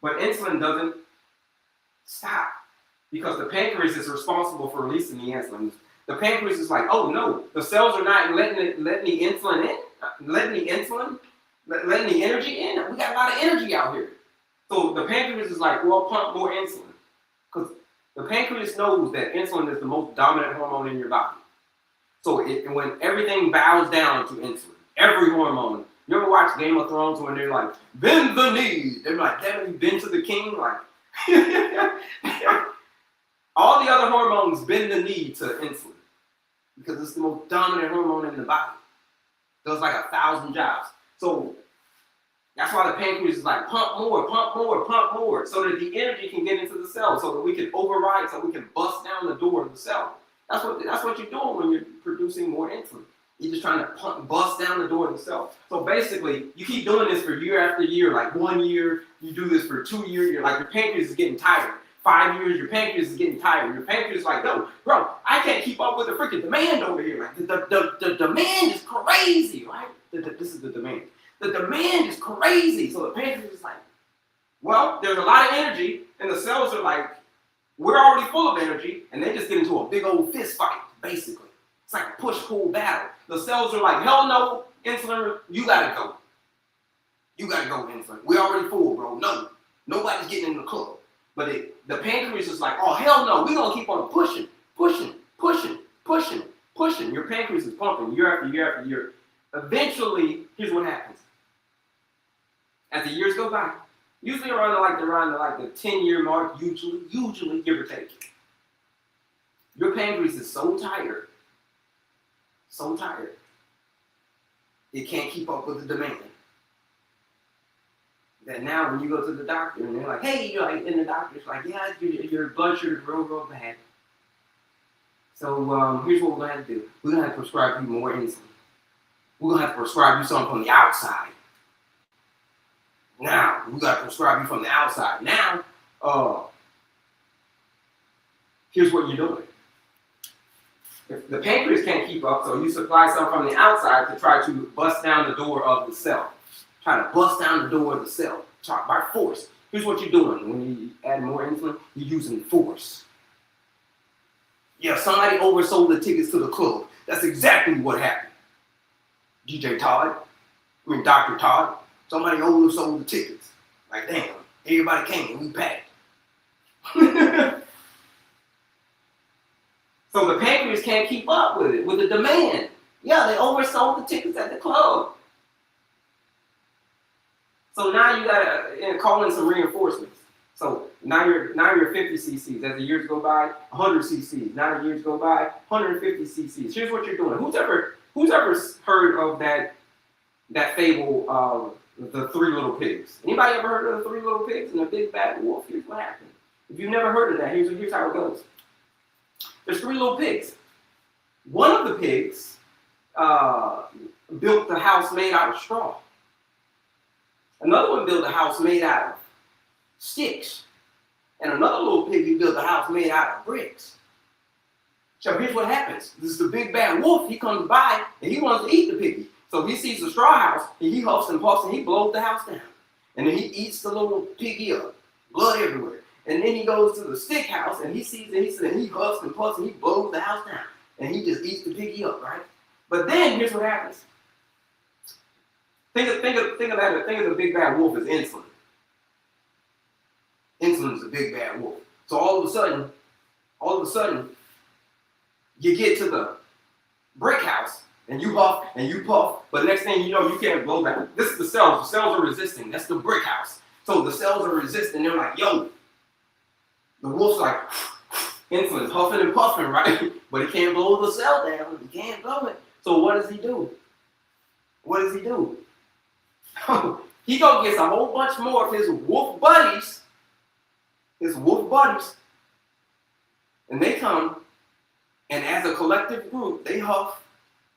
but insulin doesn't stop because the pancreas is responsible for releasing the insulin. The pancreas is like, oh no, the cells are not letting the insulin in, letting the energy in. We got a lot of energy out here. So the pancreas is like, well, pump more insulin. Because the pancreas knows that insulin is the most dominant hormone in your body. So when everything bows down to insulin, every hormone. You ever watch Game of Thrones when they're like, bend the knee? They're like, damn, you bend to the king? Like, all the other hormones bend the knee to insulin because it's the most dominant hormone in the body. Does like 1,000 jobs. So that's why the pancreas is like, pump more, pump more, pump more, so that the energy can get into the cell, so that we can override, so we can bust down the door of the cell. That's what you're doing when you're producing more insulin. You're just trying to bust down the door of the cell. So basically, you keep doing this for year after year. Like 1 year, you do this for 2 years. You're like, your pancreas is getting tired. 5 years, your pancreas is getting tired. Your pancreas is like, no, bro, I can't keep up with the freaking demand over here. Like the demand is crazy, right? This is the demand. The demand is crazy. So the pancreas is like, well, there's a lot of energy, and the cells are like, we're already full of energy, and they just get into a big old fist fight, basically. It's like a push-pull battle. The cells are like, hell no, insulin, you gotta go. You gotta go, insulin. We're already full, bro. No, nobody's getting in the club. But the pancreas is like, oh, hell no, we're gonna keep on pushing, pushing, pushing, pushing, pushing. Your pancreas is pumping year after year after year. Eventually, here's what happens. As the years go by, usually around the 10-year mark, usually give or take, your pancreas is so tired, it can't keep up with the demand. That now when you go to the doctor and they're like, hey, you're like, and the doctor's like, yeah, your blood sugar's real bad. So here's what we're gonna have to do. We're gonna have to prescribe you more insulin. We're gonna have to prescribe you something from the outside. Now, we gotta prescribe you from the outside. Now, here's what you're doing. If the pancreas can't keep up, so you supply some from the outside to try to bust down the door of the cell. Try to bust down the door of the cell by force. Here's what you're doing when you add more insulin. You're using force. Yeah, somebody oversold the tickets to the club. That's exactly what happened. DJ Todd, Dr. Todd. Somebody oversold the tickets. Like, damn, everybody came and we packed. So the pancreas can't keep up with it, with the demand. Yeah, they oversold the tickets at the club. So now you gotta call in some reinforcements. So now you're 50 cc's. As the years go by, 100 cc's. Now the years go by, 150 cc's. Here's what you're doing. Who's ever heard of that fable of the three little pigs? Anybody ever heard of the three little pigs and the big bad wolf? Here's what happened. If you've never heard of that, here's how it goes. There's three little pigs. One of the pigs built the house made out of straw. Another one built a house made out of sticks. And another little piggy built a house made out of bricks. So here's what happens. This is the big bad wolf. He comes by and he wants to eat the piggy. So he sees the straw house and he huffs and puffs and he blows the house down. And then he eats the little piggy up. Blood everywhere. And then he goes to the stick house and he sees it and he huffs and puffs and he blows the house down. And he just eats the piggy up, right? But then here's what happens. Think of the big bad wolf as insulin. Insulin is the big bad wolf. So all of a sudden, you get to the brick house and you huff and you puff, but next thing you know, you can't blow down. This is the cells. The cells are resisting. That's the brick house. So the cells are resisting. They're like, yo. The wolf's like, insulin's huffing and puffing, right? But he can't blow the cell down. He can't blow it. So what does he do? What does he do? He go gets a whole bunch more of his wolf buddies. And they come, and as a collective group, they huff.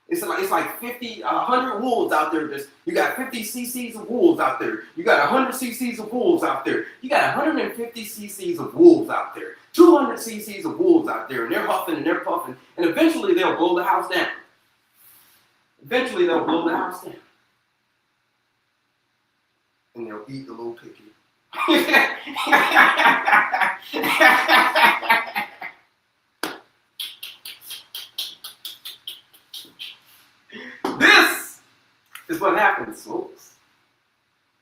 It's like 50, 100 wolves out there. You got 50 cc's of wolves out there. You got 100 cc's of wolves out there. You got 150 cc's of wolves out there. 200 cc's of wolves out there, and they're huffing and they're puffing, and eventually they'll blow the house down. And they'll eat the little piggy. This is what happens, folks.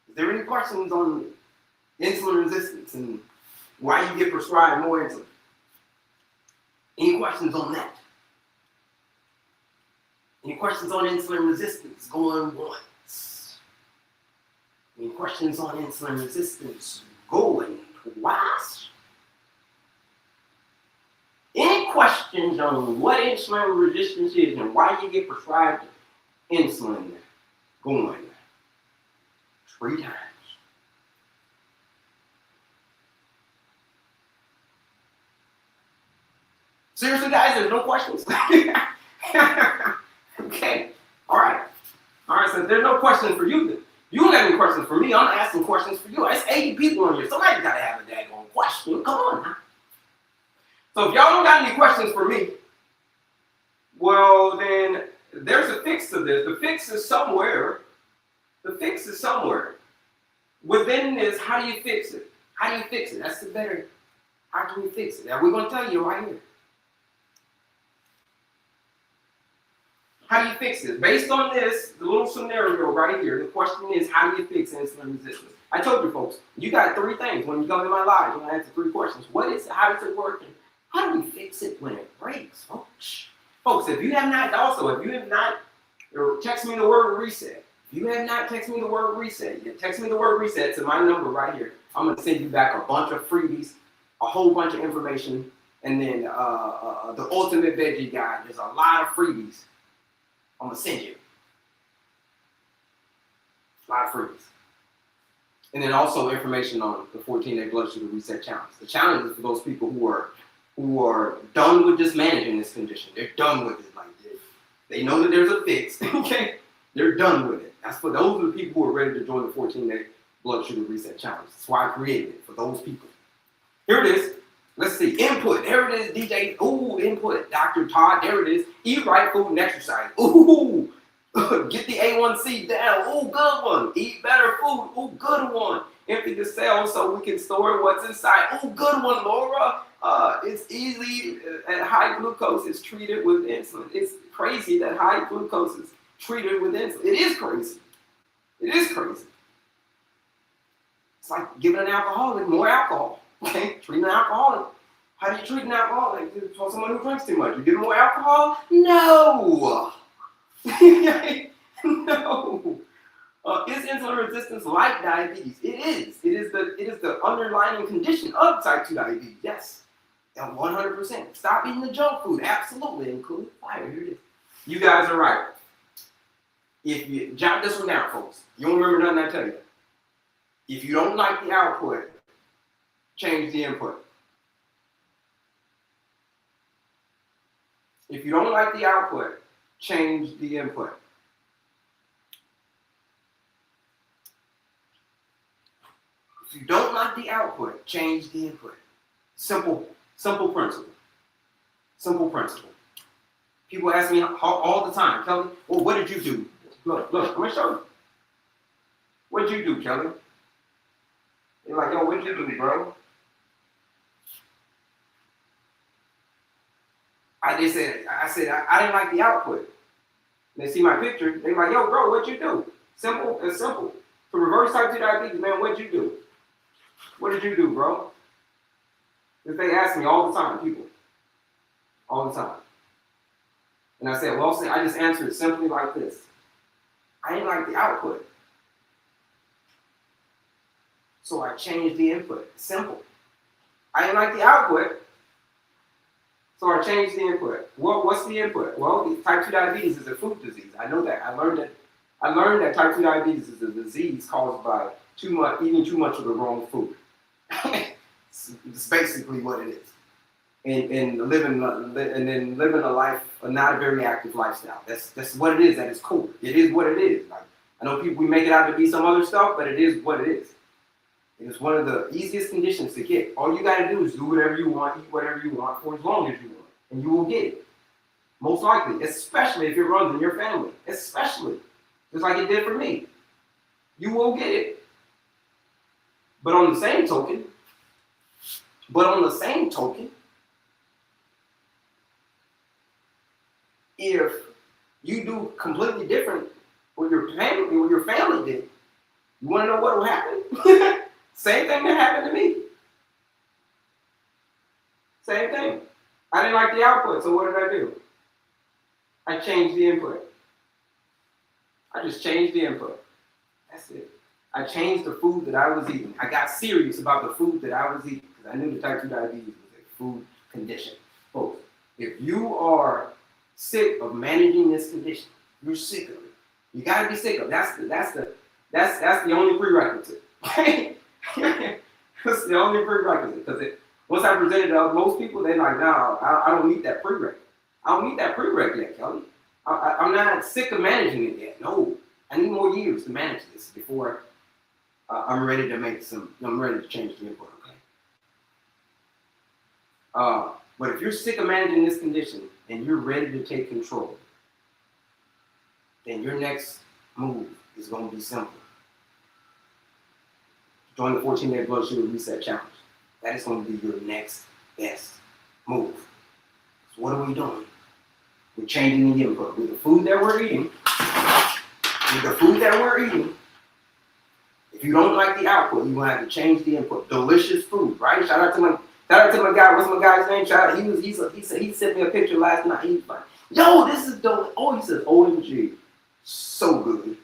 Is there any questions on insulin resistance and why you get prescribed more insulin? Any questions on that? Any questions on insulin resistance? Going once. Any questions on insulin resistance? Going twice. Any questions on what insulin resistance is and why you get prescribed insulin? Going 3 times. Seriously, guys, there's no questions? Okay. All right, so there's no questions for you then. You don't have any questions for me. I'm asking questions for you. It's 80 people on here. Somebody's got to have a daggone question. Come on now. So if y'all don't got any questions for me, well, then there's a fix to this. The fix is somewhere. Within this, how do you fix it? That's the better. How can we fix it? Now, we're going to tell you right here. How do you fix it? Based on this, the little scenario right here, the question is, how do you fix insulin resistance? I told you folks, you got 3 things. When you come to my live, you're going to answer 3 questions. What is it? How does it work? And how do we fix it when it breaks, folks? Folks, if you have not, text me the word reset. If you have not texted me the word reset, text me the word reset to my number right here. I'm going to send you back a bunch of freebies, a whole bunch of information, and then the ultimate veggie guide. There's a lot of freebies I'm going to send you. A lot of freebies. And then also information on the 14-day blood sugar reset challenge. The challenge is for those people who are done with just managing this condition. They're done with it. Like they know that there's a fix. Okay? They're done with it. That's for those are the people who are ready to join the 14-day blood sugar reset challenge. That's why I created it, for those people. Here it is. Let's see. Input. There it is, DJ. Ooh, input. Dr. Todd. There it is. Eat right food and exercise. Ooh. Get the A1C down. Ooh, good one. Eat better food. Ooh, good one. Empty the cells so we can store what's inside. Ooh, good one, Laura. It's easy at high glucose. It's treated with insulin. It's crazy that high glucose treated with insulin. It is crazy. It is crazy. It's like giving an alcoholic more alcohol. Okay? Treating an alcoholic. How do you treat an alcoholic? For someone who drinks too much. You give them more alcohol? No. No. Is insulin resistance like diabetes? It is. It is the underlying condition of type 2 diabetes. Yes. 100%. Stop eating the junk food. Absolutely. Including fire. Here it is. You guys are right. If you jot this one down, folks. You don't remember nothing I tell you. If you don't like the output, change the input. If you don't like the output, change the input. If you don't like the output, change the input. Simple principle. Simple principle. People ask me all the time, Kelly, well, what did you do? Look, let me show you. What did you do, Kelly? They're like, yo, what did you do, bro? I said, I didn't like the output. They see my picture, they're like, yo, bro, what'd you do? Simple, it's simple. To reverse type 2 diabetes, man, what'd you do? What did you do, bro? Because they ask me all the time, people. All the time. And I said, well, I just answered it simply like this. I didn't like the output. So I changed the input. Simple. I didn't like the output. So I changed the input. What's the input? Well, type 2 diabetes is a food disease. I know that. I learned that type 2 diabetes is a disease caused by eating too much of the wrong food. It's basically what it is. And living a life, not a very active lifestyle. That's what it is at its core. It is what it is. Like, I know we make it out to be some other stuff, but it is what it is. It is one of the easiest conditions to get. All you got to do is do whatever you want, eat whatever you want for as long as you want, and you will get it. Most likely, especially if it runs in your family, especially, just like it did for me. You will get it. But on the same token, if you do completely different what your family did, you want to know what will happen? Same thing that happened to me. Same thing. I didn't like the output, so what did I do? I changed the input. I just changed the input. That's it. I changed the food that I was eating. I got serious about the food that I was eating because I knew the type 2 diabetes was a food condition. Folks, if you are sick of managing this condition, you're sick of it. You got to be sick of it. That's the only prerequisite. That's the only prerequisite. Because once I presented to most people, they're like, no, I don't need that prereq. I don't need that prereq yet, Kelly. I'm not sick of managing it yet. No, I need more years to manage this before I'm ready to change the input, okay? But if you're sick of managing this condition and you're ready to take control, then your next move is going to be simple. Join the 14-day blood sugar reset challenge. That is going to be your next best move. So what are we doing? We're changing the input. With the food that we're eating, if you don't like the output, you're going to have to change the input. Delicious food, right? Shout out to my guy. What's my guy's name? Shout out. He sent me a picture last night. He was like, yo, this is delicious. Oh, he says, OMG. So good.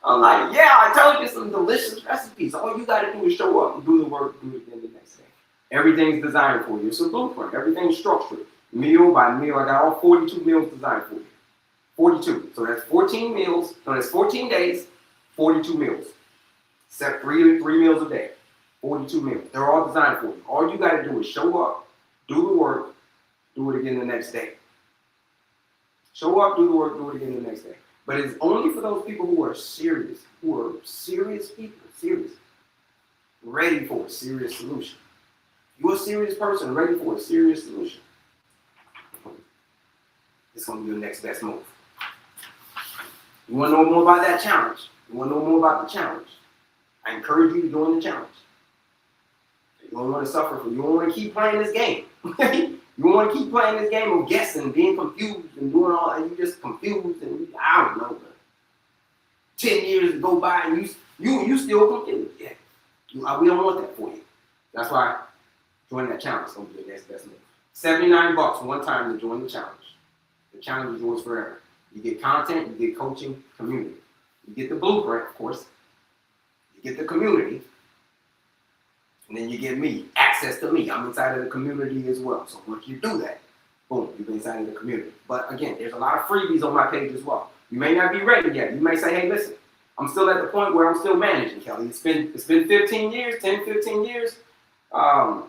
I'm like, yeah, I told you some delicious recipes. All you got to do is show up and do the work, do it again the next day. Everything's designed for you. It's a blueprint. Everything's structured. Meal by meal. I got all 42 meals designed for you. 42. So that's 14 meals. No, that's 14 days, 42 meals. Except three meals a day. 42 meals. They're all designed for you. All you got to do is show up, do the work, do it again the next day. Show up, do the work, do it again the next day. But it's only for those people who are serious people, serious, ready for a serious solution. You're a serious person, ready for a serious solution. It's going to be your next best move. You want to know more about that challenge? You want to know more about the challenge? I encourage you to join the challenge. You don't want to suffer from, you don't want to keep playing this game. You want to keep playing this game of guessing, being confused and doing all, and you just confused and I don't know. 10 years go by and you still confused. Yeah, we don't want that for you. That's why join that challenge. Don't do the next best move. $79 one time to join the challenge. The challenge is yours forever. You get content, you get coaching, community. You get the blueprint, of course. You get the community. And then you get me, access to me. I'm inside of the community as well. So once you do that, boom, you're inside of the community. But again, there's a lot of freebies on my page as well. You may not be ready yet. You may say, hey, listen, I'm still at the point where I'm still managing, Kelly. It's been 15 years, 10, 15 years. I'm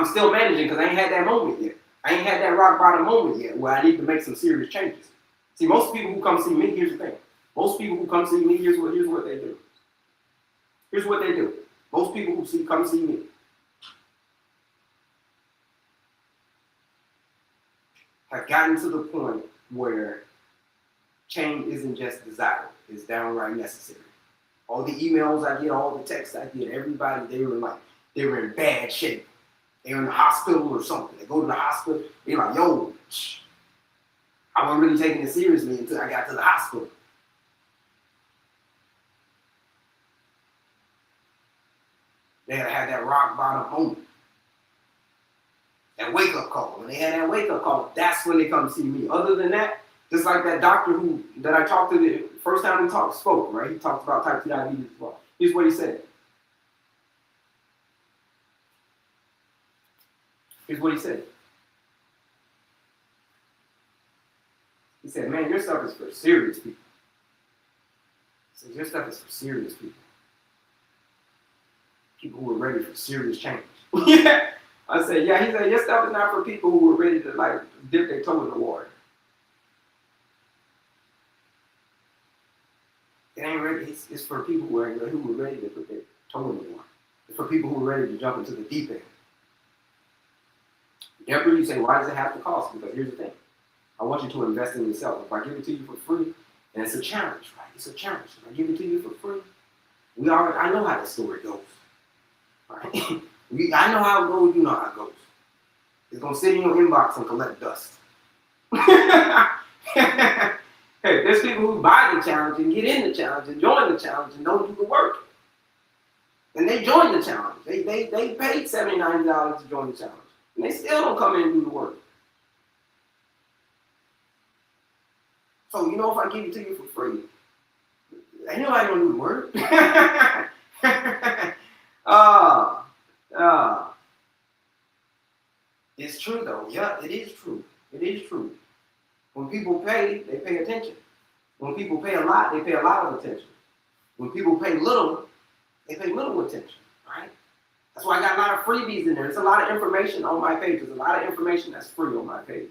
still managing because I ain't had that moment yet. I ain't had that rock bottom moment yet where I need to make some serious changes. See, most people who come see me, here's the thing. Most people who come see me, here's what they do. Here's what they do. Most people who come see me have gotten to the point where change isn't just desirable, it's downright necessary. All the emails I get, all the texts I get, everybody, they were in bad shape. They were in the hospital or something. They go to the hospital, they're like, yo, I wasn't really taking it seriously until I got to the hospital. They had to have that rock bottom moment. That wake up call. When they had that wake up call, that's when they come see me. Other than that, just like that doctor that I talked to the first time we spoke, right? He talked about type 2 diabetes as well. Here's what he said. Here's what he said. He said, man, your stuff is for serious people. He said, your stuff is for serious people. People who are ready for serious change. Yeah. I said, yeah, he said, your stuff is not for people who are ready to like dip their toe in the water. It ain't ready. It's for people who are ready to put their toe in the water. It's for people who are ready to jump into the deep end. Deborah, you say, why does it have to cost? Because here's the thing. I want you to invest in yourself. If I give it to you for free, and it's a challenge, right? It's a challenge. If I give it to you for free, I know how the story goes. Right? I know how it goes, you know how it goes. It's going to sit in your inbox and collect dust. Hey, there's people who buy the challenge and get in the challenge and join the challenge and don't do the work. And they join the challenge. They paid $79 to join the challenge. And they still don't come in and do the work. So, you know, if I give it to you for free, ain't nobody going to do the work. It's true, though. Yeah, it is true. It is true. When people pay, they pay attention. When people pay a lot, they pay a lot of attention. When people pay little, they pay little attention, right? That's why I got a lot of freebies in there. There's a lot of information on my page. There's a lot of information that's free on my page.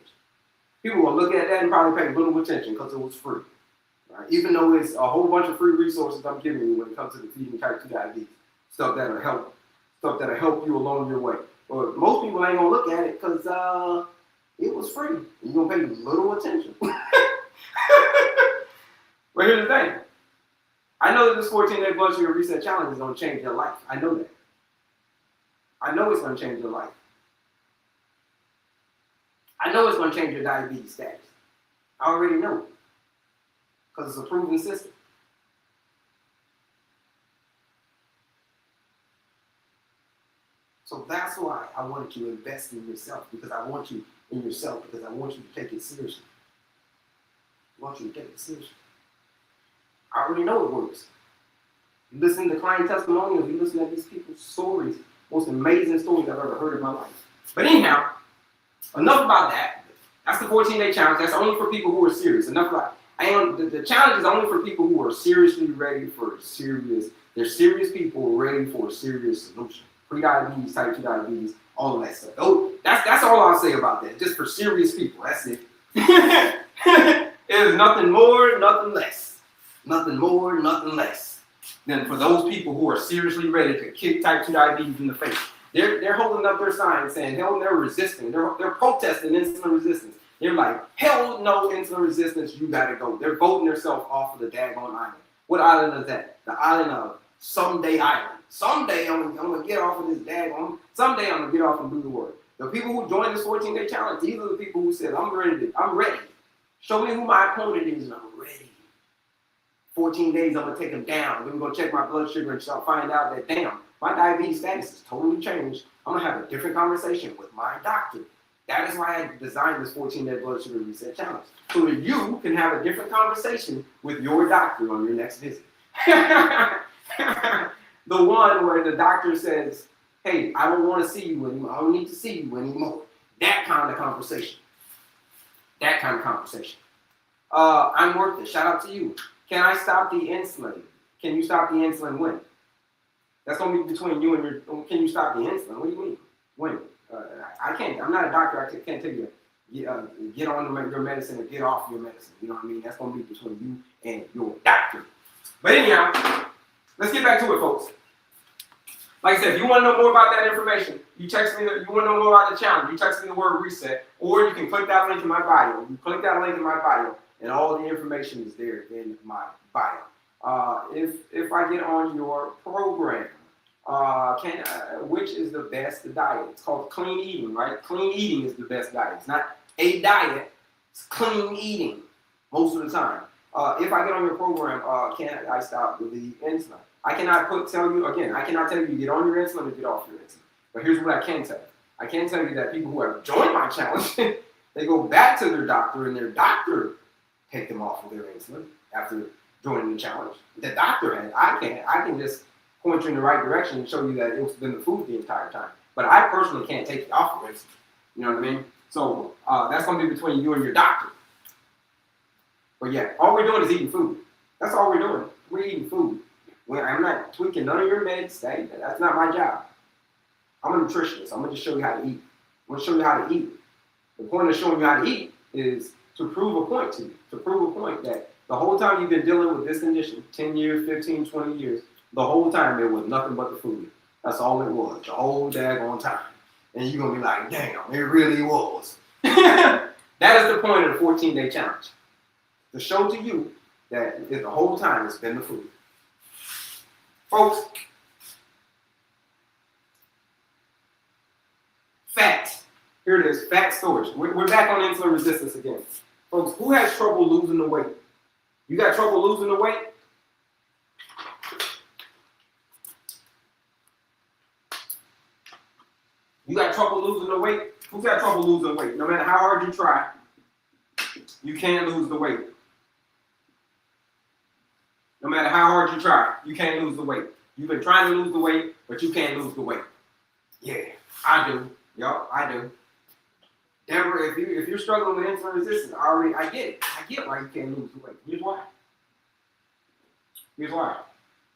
People will look at that and probably pay little attention because it was free, right? Even though it's a whole bunch of free resources I'm giving you when it comes to defeating type 2 diabetes, stuff that'll help you along your way. But most people ain't gonna look at it because it was free. You're gonna pay little attention. But here's the thing. I know that this 14-day blood sugar reset challenge is gonna change your life. I know that. I know it's gonna change your life. I know it's gonna change your diabetes status. I already know. Because it's a proven system. So that's why I wanted you to invest in yourself, because I want you in yourself, because I want you to take it seriously. I want you to take it seriously. I already know it works. You listen to client testimonials, you listen to these people's stories, most amazing stories I've ever heard in my life. But anyhow, enough about that. That's the 14-day challenge. That's only for people who are serious. Enough about it. The challenge is only for people who are seriously ready for serious. They're serious people ready for a serious solution. Pre-diabetes, type 2 diabetes, all of that stuff. Oh, that's all I'll say about that. Just for serious people. That's it. There's nothing more, nothing less. Nothing more, nothing less than for those people who are seriously ready to kick type 2 diabetes in the face. They're holding up their signs saying, hell, they're resisting. They're protesting insulin resistance. They're like, hell no, insulin resistance, you gotta go. They're voting themselves off of the daggone island. What island is that? The island of Someday Island. Someday I'm gonna get off of this daggone. Someday I'm gonna get off and do the work. The people who joined this 14-day challenge, these are the people who said, I'm ready. Show me who my opponent is, and I'm ready. 14 days, I'm going to take them down. Then we're going to check my blood sugar and find out that, damn, my diabetes status has totally changed. I'm going to have a different conversation with my doctor. That is why I designed this 14-day blood sugar reset challenge. So that you can have a different conversation with your doctor on your next visit. The one where the doctor says, hey, I don't want to see you anymore. I don't need to see you anymore. That kind of conversation. That kind of conversation. I'm worth it. Shout out to you. Can I stop the insulin? Can you stop the insulin when? That's going to be between you and your, can you stop the insulin? What do you mean? When? I can't, I'm not a doctor. I can't tell you, get on your medicine or get off your medicine. You know what I mean? That's going to be between you and your doctor. But anyhow, let's get back to it, folks. Like I said, if you want to know more about that information, you text me, you want to know more about the challenge, you text me the word reset, or you can click that link in my bio. You click that link in my bio, and all the information is there in my bio. If I get on your program, which is the best diet? It's called clean eating, right? Clean eating is the best diet. It's not a diet, it's clean eating most of the time. If I get on your program, can I stop with the insulin? I cannot tell you to get on your insulin or get off your insulin. But here's what I can tell you. I can tell you that people who have joined my challenge, they go back to their doctor and their doctor take them off of their insulin after joining the challenge. The doctor has. I can just point you in the right direction and show you that it's been the food the entire time. But I personally can't take you off of insulin. You know what I mean? So that's going to be between you and your doctor. But yeah, all we're doing is eating food. That's all we're doing. We're eating food. I'm not tweaking none of your meds. That's not my job. I'm a nutritionist. I'm going to just show you how to eat. I'm going to show you how to eat. The point of showing you how to eat is to prove a point to you. To prove a point that the whole time you've been dealing with this condition, 10 years, 15, 20 years, the whole time it was nothing but the food. That's all it was, the whole daggone time. And you're going to be like, damn, it really was. That is the point of the 14-day challenge. To show to you that the whole time it's been the food. Folks, fat. Here it is, fat storage. We're back on insulin resistance again. Folks, who has trouble losing the weight? You got trouble losing the weight? You got trouble losing the weight? Who's got trouble losing weight? No matter how hard you try, you can't lose the weight. No matter how hard you try, you can't lose the weight. You've been trying to lose the weight, but you can't lose the weight. Yeah, I do. Yup, I do. Deborah, if you're struggling with insulin resistance, I get it. I get why you can't lose the weight. Here's why. Here's why.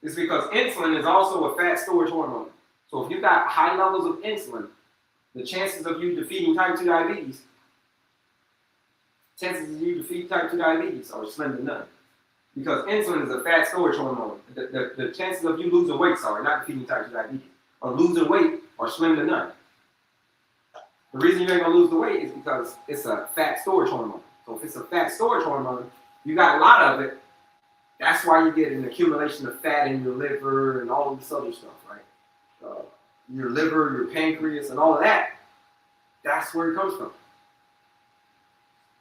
It's because insulin is also a fat storage hormone. So if you've got high levels of insulin, the chances of you defeating type 2 diabetes are slim to none. Because insulin is a fat storage hormone. The chances of you losing weight, not defeating type 2 diabetes, or losing weight are slim to none. The reason you ain't gonna lose the weight is because it's a fat storage hormone. So if it's a fat storage hormone, you got a lot of it. That's why you get an accumulation of fat in your liver and all of this other stuff, right? Your liver, your pancreas, and all of that. That's where it comes from.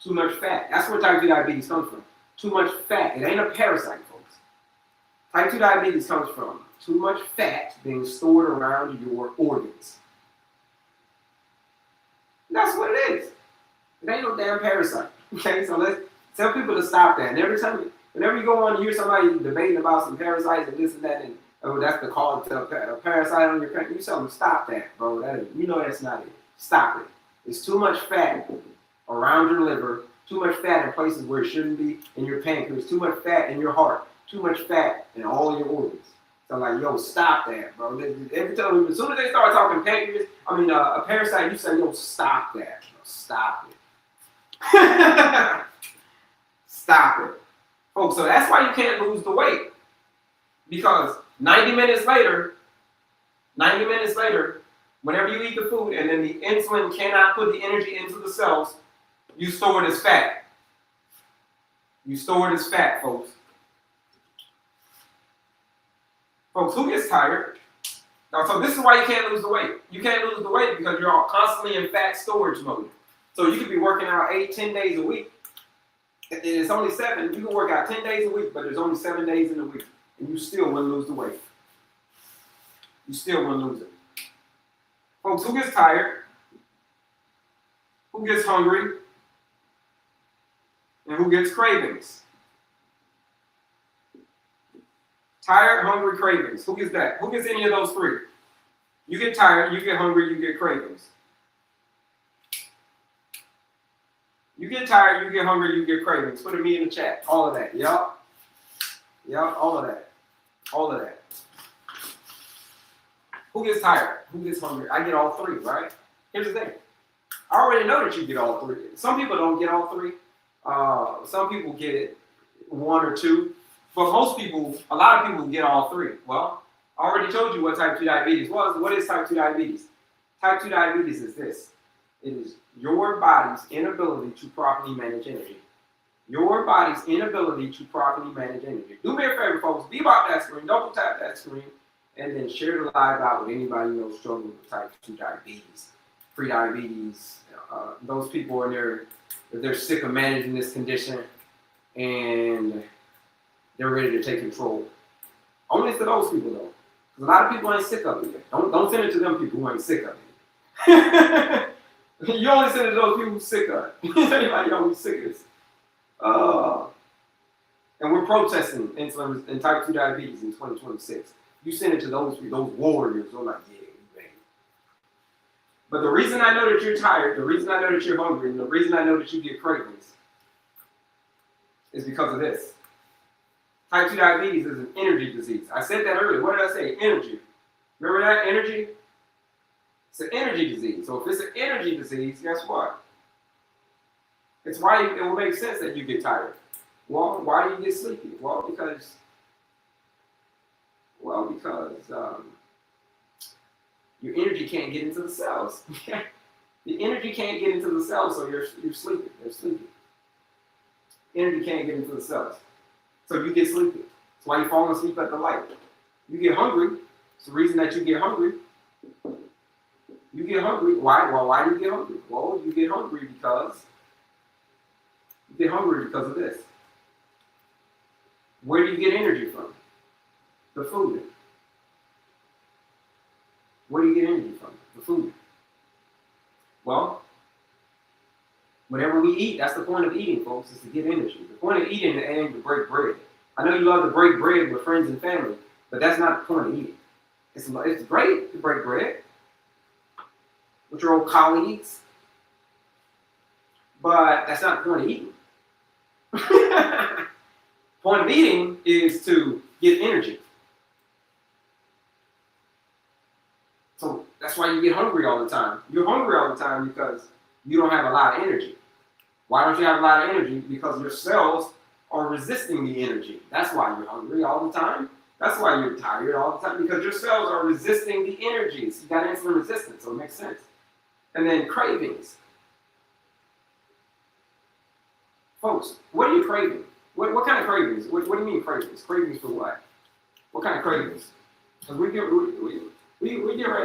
Too much fat. That's where type 2 diabetes comes from. Too much fat. It ain't a parasite, folks. Type 2 diabetes comes from too much fat being stored around your organs. That's what it is. It ain't no damn parasite. Okay, so let's tell people to stop that. And whenever you go on and hear somebody debating about some parasites and this and that, and oh, that's the cause of a parasite on your pancreas, you tell them stop that, bro. That's not it. Stop it. It's too much fat around your liver. Too much fat in places where it shouldn't be in your pancreas. Too much fat in your heart. Too much fat in all your organs. So like, yo, stop that, bro. Every time, as soon as they start talking pancreas, a parasite, you say, yo, stop that. Bro. Stop it. Stop it. Folks, so that's why you can't lose the weight. Because 90 minutes later, whenever you eat the food and then the insulin cannot put the energy into the cells, you store it as fat. You store it as fat, folks. Folks, who gets tired? Now, so this is why you can't lose the weight. You can't lose the weight because you're all constantly in fat storage mode. So you could be working out 8-10 days a week. And it's only 7. You can work out 10 days a week, but there's only 7 days in the week. And you still wouldn't lose the weight. You still wouldn't lose it. Folks, who gets tired? Who gets hungry? And who gets cravings? Tired, hungry, cravings. Who gets that? Who gets any of those 3? You get tired, you get hungry, you get cravings. You get tired, you get hungry, you get cravings. Put a me in the chat. All of that. Yup. Yup, all of that. All of that. Who gets tired? Who gets hungry? I get all 3, right? Here's the thing. I already know that you get all 3. Some people don't get all 3. Some people get 1 or 2. But most people, a lot of people get all 3. Well, I already told you what type 2 diabetes was. What is type 2 diabetes? Type 2 diabetes is this. It is your body's inability to properly manage energy. Your body's inability to properly manage energy. Do me a favor, folks. Be about that screen. Double tap that screen. And then share the live out with anybody you know struggling with type 2 diabetes, pre-diabetes. Those people they're sick of managing this condition and they're ready to take control. Only for those people though, because a lot of people ain't sick of it yet. Don't send it to them people who ain't sick of it. You only send it to those people who's sick of it. Anybody know who's sick of this? And we're protesting insulin and type 2 diabetes in 2026. You send it to those warriors. They're like, yeah, we ready. But the reason I know that you're tired, the reason I know that you're hungry, and the reason I know that you get cravings is because of this. Type 2 diabetes is an energy disease. I said that earlier. What did I say? Energy. Remember that? Energy? It's an energy disease. So if it's an energy disease, guess what? It's why it will make sense that you get tired. Well, why do you get sleepy? Well, because your energy can't get into the cells. The energy can't get into the cells, so you're sleeping. You're sleeping. Energy can't get into the cells. So you get sleepy. That's why you fall asleep at the light. You get hungry. It's the reason that you get hungry. You get hungry. Why? Well, why do you get hungry? Well, you get hungry because of this. Where do you get energy from? The food. Where do you get energy from? The food. Well, whenever we eat, that's the point of eating, folks, is to get energy. The point of eating ain't to break bread. I know you love to break bread with friends and family, but that's not the point of eating. It's great to break bread with your old colleagues, but that's not the point of eating. Point of eating is to get energy. So that's why you get hungry all the time. You're hungry all the time because you don't have a lot of energy. Why don't you have a lot of energy? Because your cells are resisting the energy. That's why you're hungry all the time. That's why you're tired all the time, because your cells are resisting the energy. So you got insulin resistance, so it makes sense. And then cravings. Folks, what are you craving? What kind of cravings? What do you mean cravings? Cravings for what? What kind of cravings? Because we get ready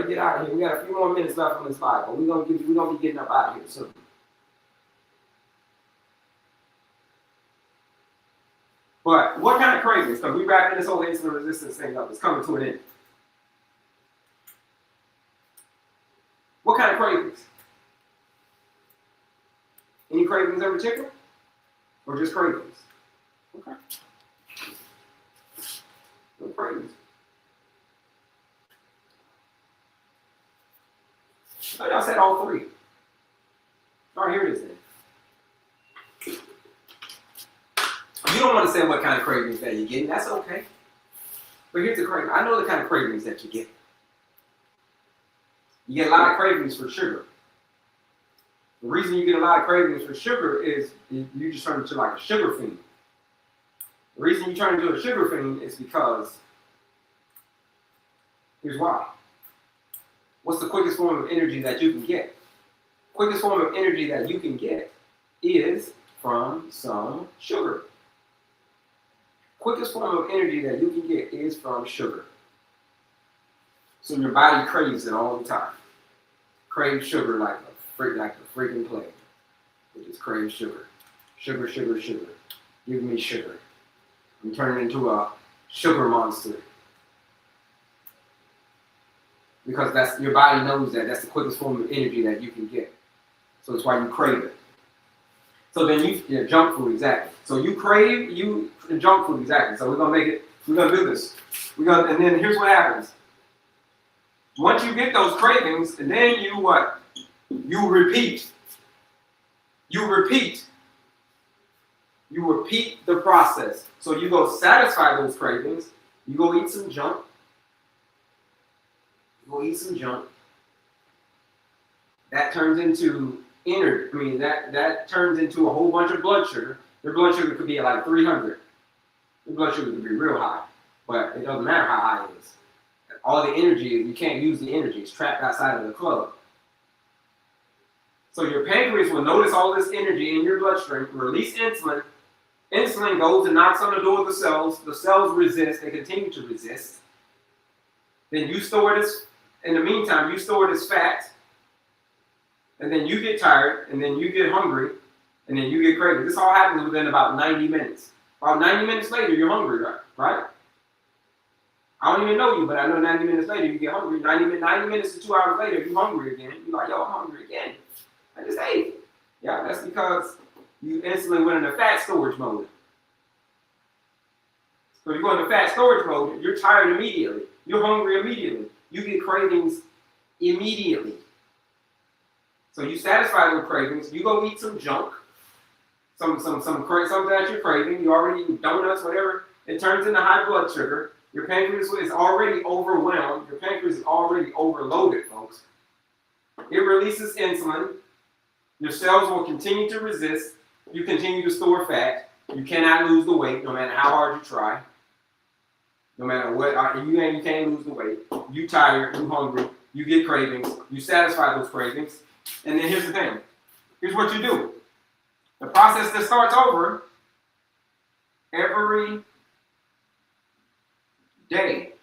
to get out of here. We got a few more minutes left on this live, but we're gonna be getting up out of here soon. But what kind of cravings? Because we wrapping this whole insulin resistance thing up. It's coming to an end. What kind of cravings? Any cravings in particular? Or just cravings? Okay. No cravings. Oh, y'all said all 3. All right, here it is then. You don't want to say what kind of cravings that you're getting. That's okay. But here's the craving. I know the kind of cravings that you get. You get a lot of cravings for sugar. The reason you get a lot of cravings for sugar is you just turn into like a sugar fiend. The reason you turn into a sugar fiend is because, here's why. What's the quickest form of energy that you can get? Quickest form of energy that you can get is from some sugar. Quickest form of energy that you can get is from sugar. So your body craves it all the time. Craves sugar like a freaking plague. It just craves sugar. Sugar, sugar, sugar. Give me sugar. I'm turning into a sugar monster. Because that's your body knows that's the quickest form of energy that you can get. So that's why you crave it. So then junk food, exactly. So you crave junk food, exactly. So we're gonna do this. And then here's what happens. Once you get those cravings, and then you what? You repeat. You repeat the process. So you go satisfy those cravings. You go eat some junk. That turns into energy. That turns into a whole bunch of blood sugar. Your blood sugar could be at like 300. Your blood sugar could be real high, but it doesn't matter how high it is. All the energy, you can't use the energy. It's trapped outside of the club. So your pancreas will notice all this energy in your bloodstream, release insulin. Insulin goes and knocks on the door of the cells. The cells resist. They continue to resist. Then you store this. In the meantime, you store this fat. And then you get tired. And then you get hungry. And then you get craving. This all happens within about 90 minutes. About 90 minutes later, you're hungry, right? I don't even know you, but I know 90 minutes later, you get hungry. 90 minutes to 2 hours later, you're hungry again. You're like, yo, I'm hungry again. I just ate. Yeah, that's because you instantly went into fat storage mode. So you go into fat storage mode, you're tired immediately. You're hungry immediately. You get cravings immediately. So you satisfy those cravings. You go eat some junk, something that you're craving. You already eat donuts, whatever. It turns into high blood sugar. Your pancreas is already overwhelmed. Your pancreas is already overloaded, folks. It releases insulin. Your cells will continue to resist. You continue to store fat. You cannot lose the weight, no matter how hard you try. No matter what, you can't lose the weight. You tired, you hungry, you get cravings, you satisfy those cravings. And then here's the thing. Here's what you do. The process that starts over every day.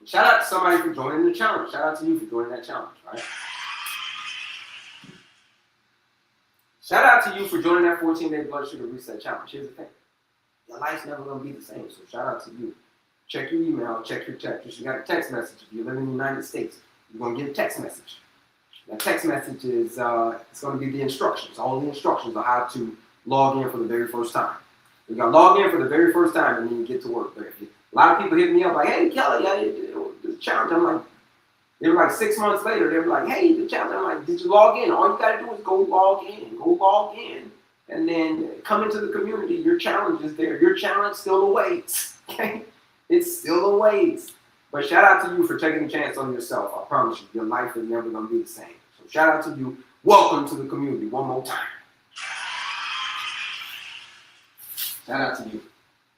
Shout out to somebody for joining the challenge. Shout out to you for joining that challenge, right? Shout out to you for joining that 14-day blood sugar reset challenge. Here's the thing. Your life's never going to be the same, so shout out to you. Check your email, check your text. You got a text message. If you live in the United States, you're going to get a text message. That text message is it's going to be the instructions, all the instructions on how to log in for the very first time. You got to log in for the very first time, and then you get to work. A lot of people hit me up like, hey, Kelly, the challenge. I'm like, they were like 6 months later, they were like, hey, the challenge. I'm like, did you log in? All you got to do is go log in, and then come into the community. Your challenge is there. Your challenge still awaits, okay? It still awaits. But shout out to you for taking a chance on yourself. I promise you, your life is never going to be the same. So shout out to you. Welcome to the community one more time. Shout out to you.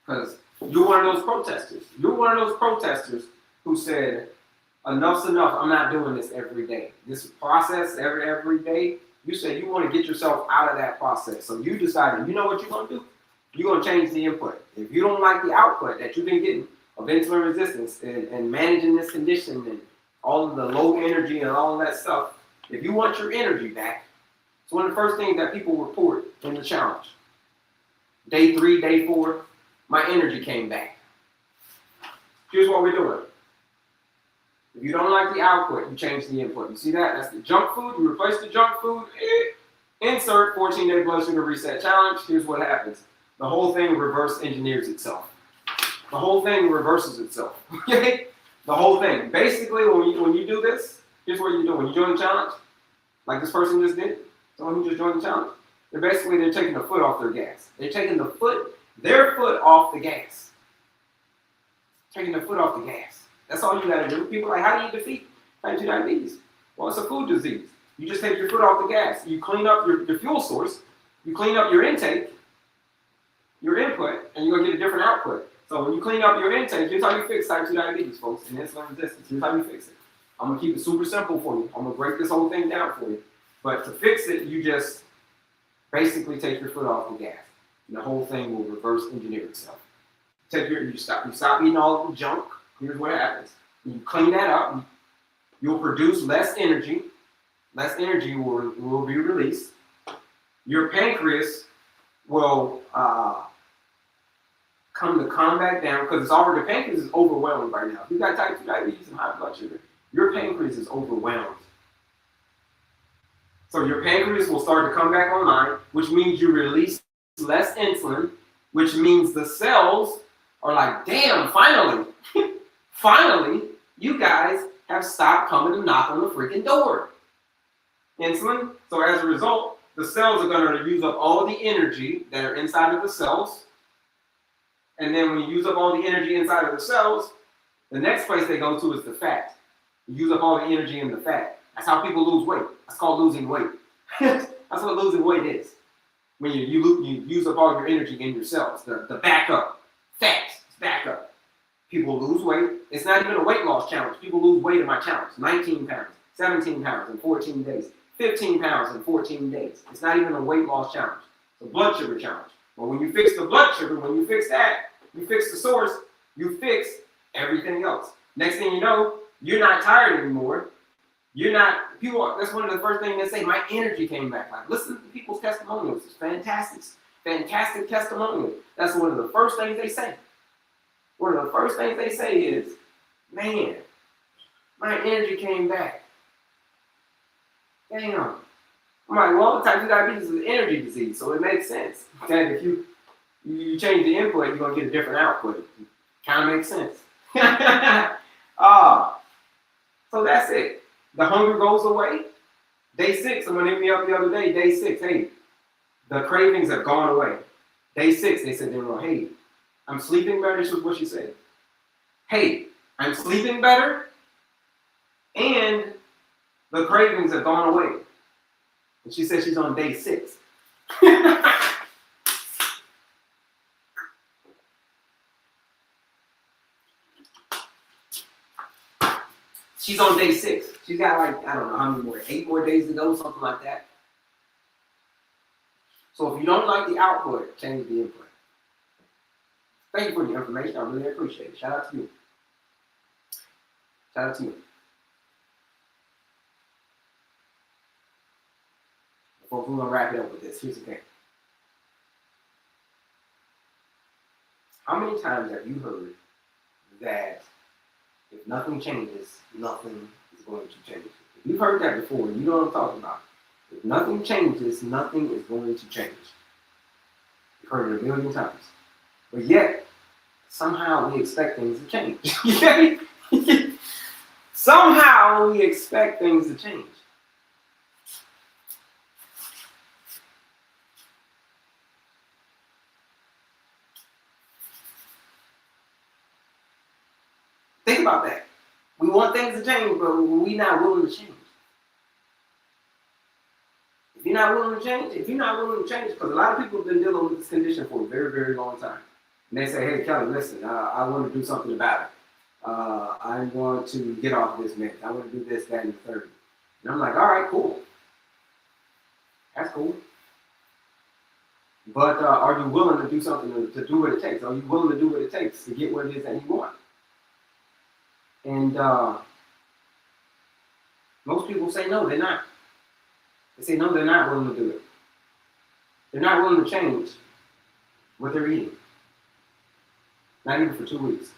Because you're one of those protesters. You're one of those protesters who said, enough's enough. I'm not doing this every day. This process every day. You said you want to get yourself out of that process. So you decided, you know what you're going to do? You're going to change the input. If you don't like the output that you've been getting of insulin resistance and managing this condition and all of the low energy and all of that stuff, if you want your energy back, it's one of the first things that people report in the challenge. Day 3, day 4, my energy came back. Here's what we're doing. If you don't like the output, you change the input. You see that? That's the junk food. You replace the junk food. Insert 14-day blood sugar reset challenge. Here's what happens. The whole thing reverse engineers itself. The whole thing reverses itself. Okay? The whole thing. Basically, when you do this, here's what you do. When you join the challenge, like this person just did, someone who just joined the challenge, they're taking the foot off their gas. They're taking their foot off the gas. Taking the foot off the gas. That's all you got to do. People are like, how do you defeat type 2 diabetes? Well, it's a food disease. You just take your foot off the gas. You clean up your fuel source. You clean up your intake, your input, and you're going to get a different output. So when you clean up your intake, here's how you fix type 2 diabetes, folks, and insulin resistance. Here's how you fix it. I'm going to keep it super simple for you. I'm going to break this whole thing down for you. But to fix it, you just basically take your foot off the gas. And the whole thing will reverse engineer itself. You stop eating all the junk. Here's what happens. You clean that up. You'll produce less energy. Less energy will be released. Your pancreas will come back down because the pancreas is overwhelmed right now. If you got type 2 diabetes and high blood sugar, your pancreas is overwhelmed. So your pancreas will start to come back online, which means you release less insulin, which means the cells are like, damn, finally, finally, you guys have stopped coming to knock on the freaking door. Insulin. So as a result, the cells are going to use up all the energy that are inside of the cells. And then when you use up all the energy inside of the cells, the next place they go to is the fat. You use up all the energy in the fat. That's how people lose weight. That's called losing weight. That's what losing weight is. When you use up all your energy in your cells, the backup, fat, backup. People lose weight. It's not even a weight loss challenge. People lose weight in my challenge. 19 pounds, 17 pounds in 14 days, 15 pounds in 14 days. It's not even a weight loss challenge. It's a blood sugar challenge. But when you fix the blood sugar, when you fix that, you fix the source, you fix everything else. Next thing you know, you're not tired anymore. That's one of the first things they say, my energy came back. Like, listen to people's testimonials. It's fantastic testimonials. That's one of the first things they say. One of the first things they say is, man, my energy came back. Damn. I'm like, well, type 2 diabetes is an energy disease, so it makes sense. Okay, if you change the input, you're going to get a different output. Kind of makes sense. So that's it. The hunger goes away. Day 6, someone hit me up the other day, day 6, hey, the cravings have gone away. Day 6, they said, hey, I'm sleeping better. This was what she said. Hey, I'm sleeping better, and the cravings have gone away. And she said she's on day 6. She's on day 6. She's got like, I don't know how many more, 8 more days to go, something like that. So if you don't like the output, change the input. Thank you for the information. I really appreciate it. Shout out to you. Shout out to you. Folks, we're going to wrap it up with this. Here's the thing. How many times have you heard that if nothing changes, nothing is going to change? If you've heard that before, you know what I'm talking about. If nothing changes, nothing is going to change. You've heard it a million times. But yet, somehow we expect things to change. Somehow we expect things to change. Think about that. We want things to change, but we're not willing to change. If you're not willing to change, because a lot of people have been dealing with this condition for a very, very long time. And they say, hey, Kelly, listen, I want to do something about it. I want to get off this meds. I want to do this, that, and the third. And I'm like, all right, cool. That's cool. But are you willing to do something to do what it takes? Are you willing to do what it takes to get what it is that you want? And most people say no, they're not. They say no, they're not willing to do it. They're not willing to change what they're eating. Not even for 2 weeks.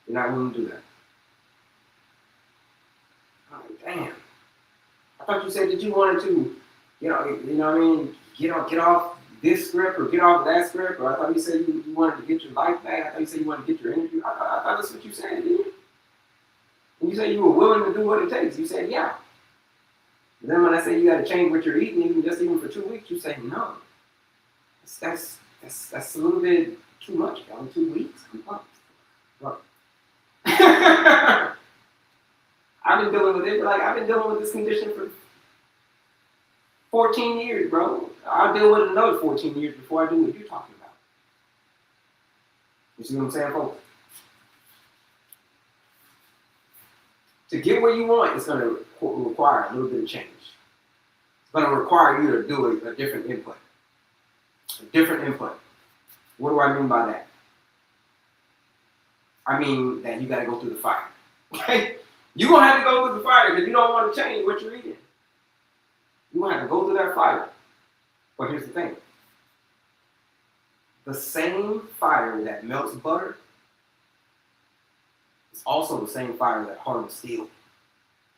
They're not willing to do that. I'm like, damn. I thought you said that you wanted to, you know what I mean, get off this script or get off that script, or I thought you said you wanted to get your life back. I thought you said you wanted to get your energy. I thought that's what you said, didn't you? And you said you were willing to do what it takes. You said, yeah. And then when I say you got to change what you're eating, even for 2 weeks, you say no. That's a little bit too much, Kelly. 2 weeks? Come on. I've been dealing with it. I've been dealing with this condition for 14 years, bro. I'll deal with it another 14 years before I do what you're talking about. You see what I'm saying, folks? To get what you want, it's going to require a little bit of change. It's going to require you to do a different input. A different input. What do I mean by that? I mean that you got to go through the fire. Okay? You're going to have to go through the fire because you don't want to change what you're eating. You're going to have to go through that fire. But here's the thing. The same fire that melts butter is also the same fire that hardens steel.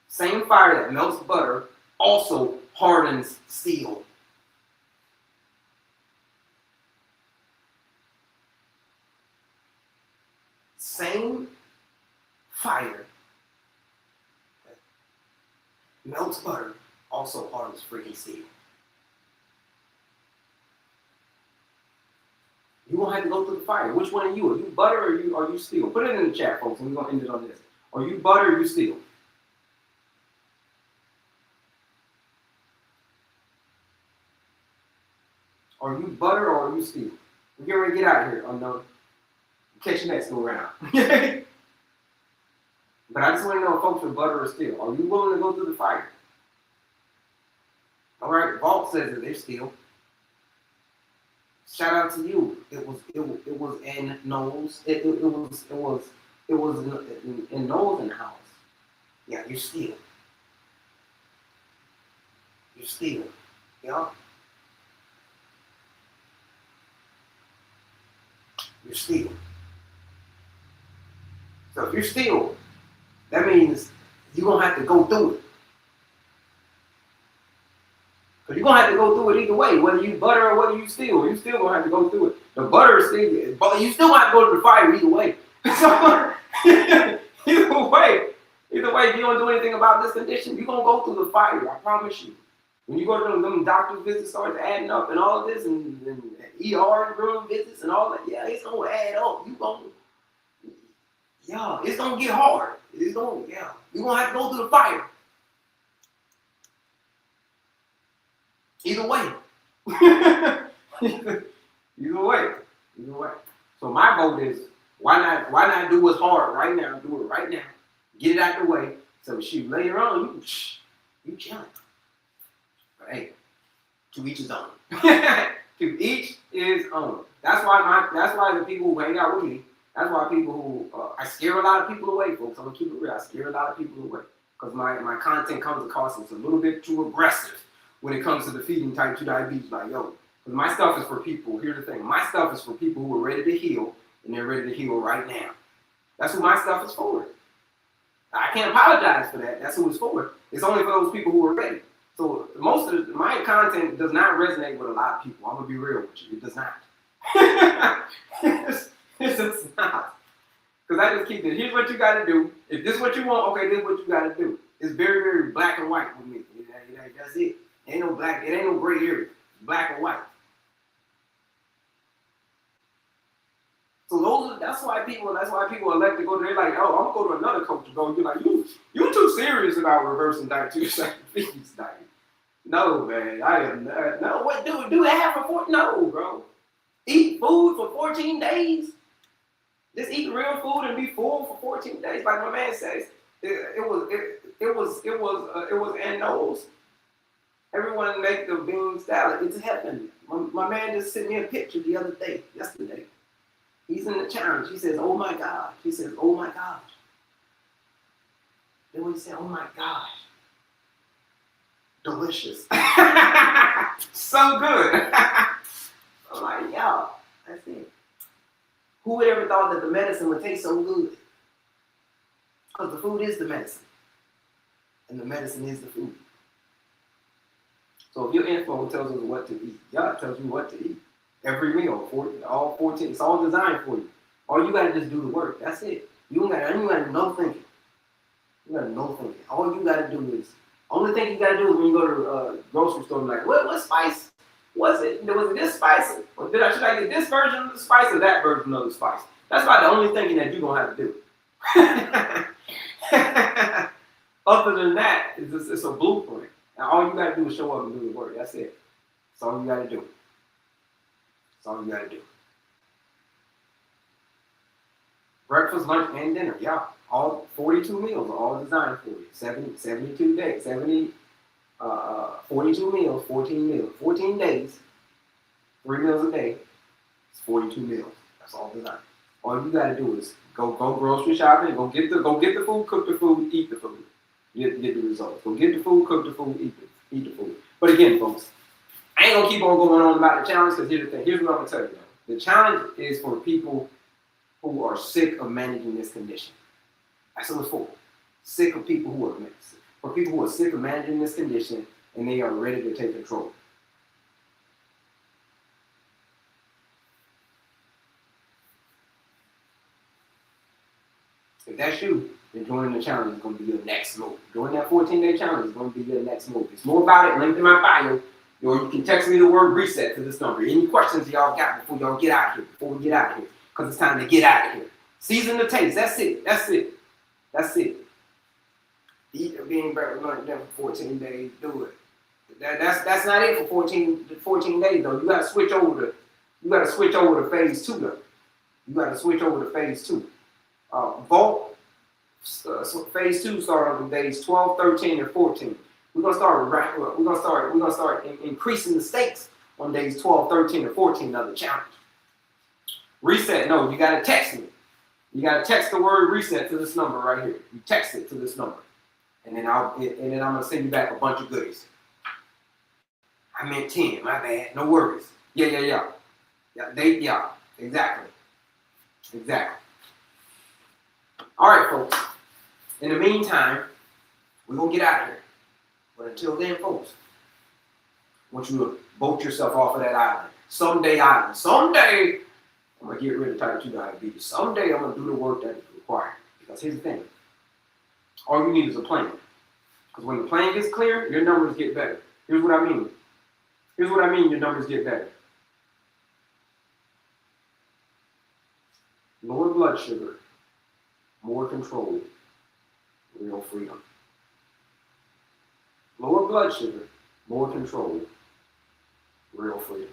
Same fire that melts butter also hardens steel. Same fire that melts butter also hardens freaking steel. You're going to have to go through the fire. Which one are you? Are you butter or are you steel? Put it in the chat, folks, and we're going to end it on this. Are you butter or are you steel? Are you butter or are you steel? We're getting ready to get out of here, unknown. Catch you next go round. But I just want to know if folks are butter or steel. Are you willing to go through the fire? All right, Vault says that they're steel. Shout out to you. It was in Knowles. It was in Knowles in the house. Yeah, you're steel. You're steel. Yeah. You're steel. So if you're steel, that means you're going to have to go through it. Because you're going to have to go through it either way, whether you butter or whether you steel. You're still going to have to go through it. The butter is steel, but you still have to go to the fire either way. So, either way, if you don't do anything about this condition, you're going to go through the fire, I promise you. When you go to them doctor's visits, starts adding up and all of this, and ER room visits and all that, yeah, it's going to add up. It's going to get hard. You're going to have to go through the fire. Either way. Either way. So my vote is, why not do what's hard right now? Do it right now. Get it out the way. So later on, you chilling. But hey, to each his own. To each his own. That's why the people who hang out with me, that's why people who, I scare a lot of people away, folks. I'm going to keep it real. I scare a lot of people away. Because my content comes across as a little bit too aggressive when it comes to defeating type 2 diabetes. Like, because my stuff is for people. Here's the thing. My stuff is for people who are ready to heal, and they're ready to heal right now. That's who my stuff is for. I can't apologize for that. That's who it's for. It's only for those people who are ready. So most of my content does not resonate with a lot of people. I'm going to be real with you. It does not. It does not. Because I just keep it. Here's what you got to do. If this is what you want, okay, this is what you got to do. It's very, very black and white with me. That's it. It ain't no gray area. Black and white. So that's why people elect to go. They're like, oh, I'm gonna go to another coach to go. You're like, you too serious about reversing diet to diabetes diet. No, man, I am not. No, what do they have for no, bro? Eat food for 14 days. Just eat real food and be full for 14 days, like my man says. It was in those. Everyone make the bean salad. It's heaven. My man just sent me a picture yesterday. He's in the challenge. He says, oh my gosh. He says, oh my gosh. Then when he said, oh my gosh. Delicious. So good. I'm like, y'all, that's it. Who would ever thought that the medicine would taste so good? Because the food is the medicine. And the medicine is the food. So if your info tells us what to eat, God tells you what to eat. Every meal, all 14, it's all designed for you. All you gotta just do the work. That's it. You gotta do no thinking. You gotta no thinking. All you gotta do is, only thing you gotta do is when you go to a grocery store and be like, what spice was it? Was it this spice? Or should I get this version of the spice or that version of the spice? That's about the only thinking that you're gonna have to do. Other than that, it's a blueprint. And all you gotta do is show up and do the work. That's it. That's all you gotta do. That's all you gotta do. Breakfast, lunch, and dinner. Yeah. All 42 meals are all designed for you. 72 days. 42 meals, 14 meals. 14 days, 3 meals a day. It's 42 meals. That's all designed. All you gotta do is go grocery shopping, go get the food, cook the food, eat the food. Get the results. Go get the food, cook the food, eat the food. But again, folks, I ain't gonna keep on going on about the challenge because here's the thing. Here's what I'm gonna tell you though. The challenge is for people who are sick of managing this condition. That's what it's for. Sick of people who are for people who are sick of managing this condition and they are ready to take control. If that's you, then joining the challenge is going to be your next move. Joining that 14-day challenge is going to be your next move. It's more about it. Link in my bio. Or you can text me the word reset to this number. Any questions y'all got before y'all get out of here? Before we get out of here. Because it's time to get out of here. Season the taste. That's it. That's it. That's it. Eat a bean burger lunch for 14 days. Do it. That's not it for 14 days though. You gotta switch over to phase 2 though. You gotta switch over to phase 2. Vault phase 2 starts on days 12, 13, and 14. We're gonna start increasing the stakes on days 12, 13, and 14 of the challenge. Reset. No, you gotta text me. You gotta text the word reset to this number right here. You text it to this number, and then I'm gonna send you back a bunch of goodies. I meant 10. My bad. No worries. Yeah. Exactly. All right, folks. In the meantime, we're going to get out of here. But until then, folks, I want you to boat yourself off of that island. Someday, I'm going to get rid of type 2 diabetes. Someday, I'm going to do the work that is required. Because here's the thing. All you need is a plan. Because when the plan gets clear, your numbers get better. Here's what I mean. Your numbers get better. Lower blood sugar, more control, real freedom. Lower blood sugar, more control, real freedom.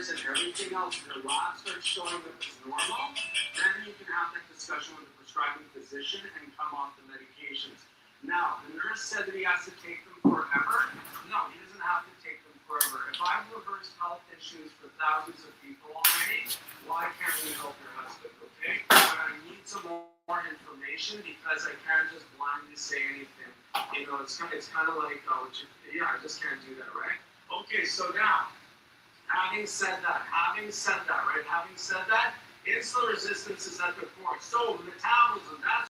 And everything else, your lab starts showing up as normal, then you can have that discussion with the prescribing physician and come off the medications. Now, the nurse said that he has to take them forever. No, he doesn't have to take them forever. If I've reversed health issues for thousands of people already, why can't we help your husband, okay? But I need some more information because I can't just blindly say anything. You know, it's kind of like, I just can't do that, right? Okay, so now, Having said that, insulin resistance is at the core. So metabolism, that's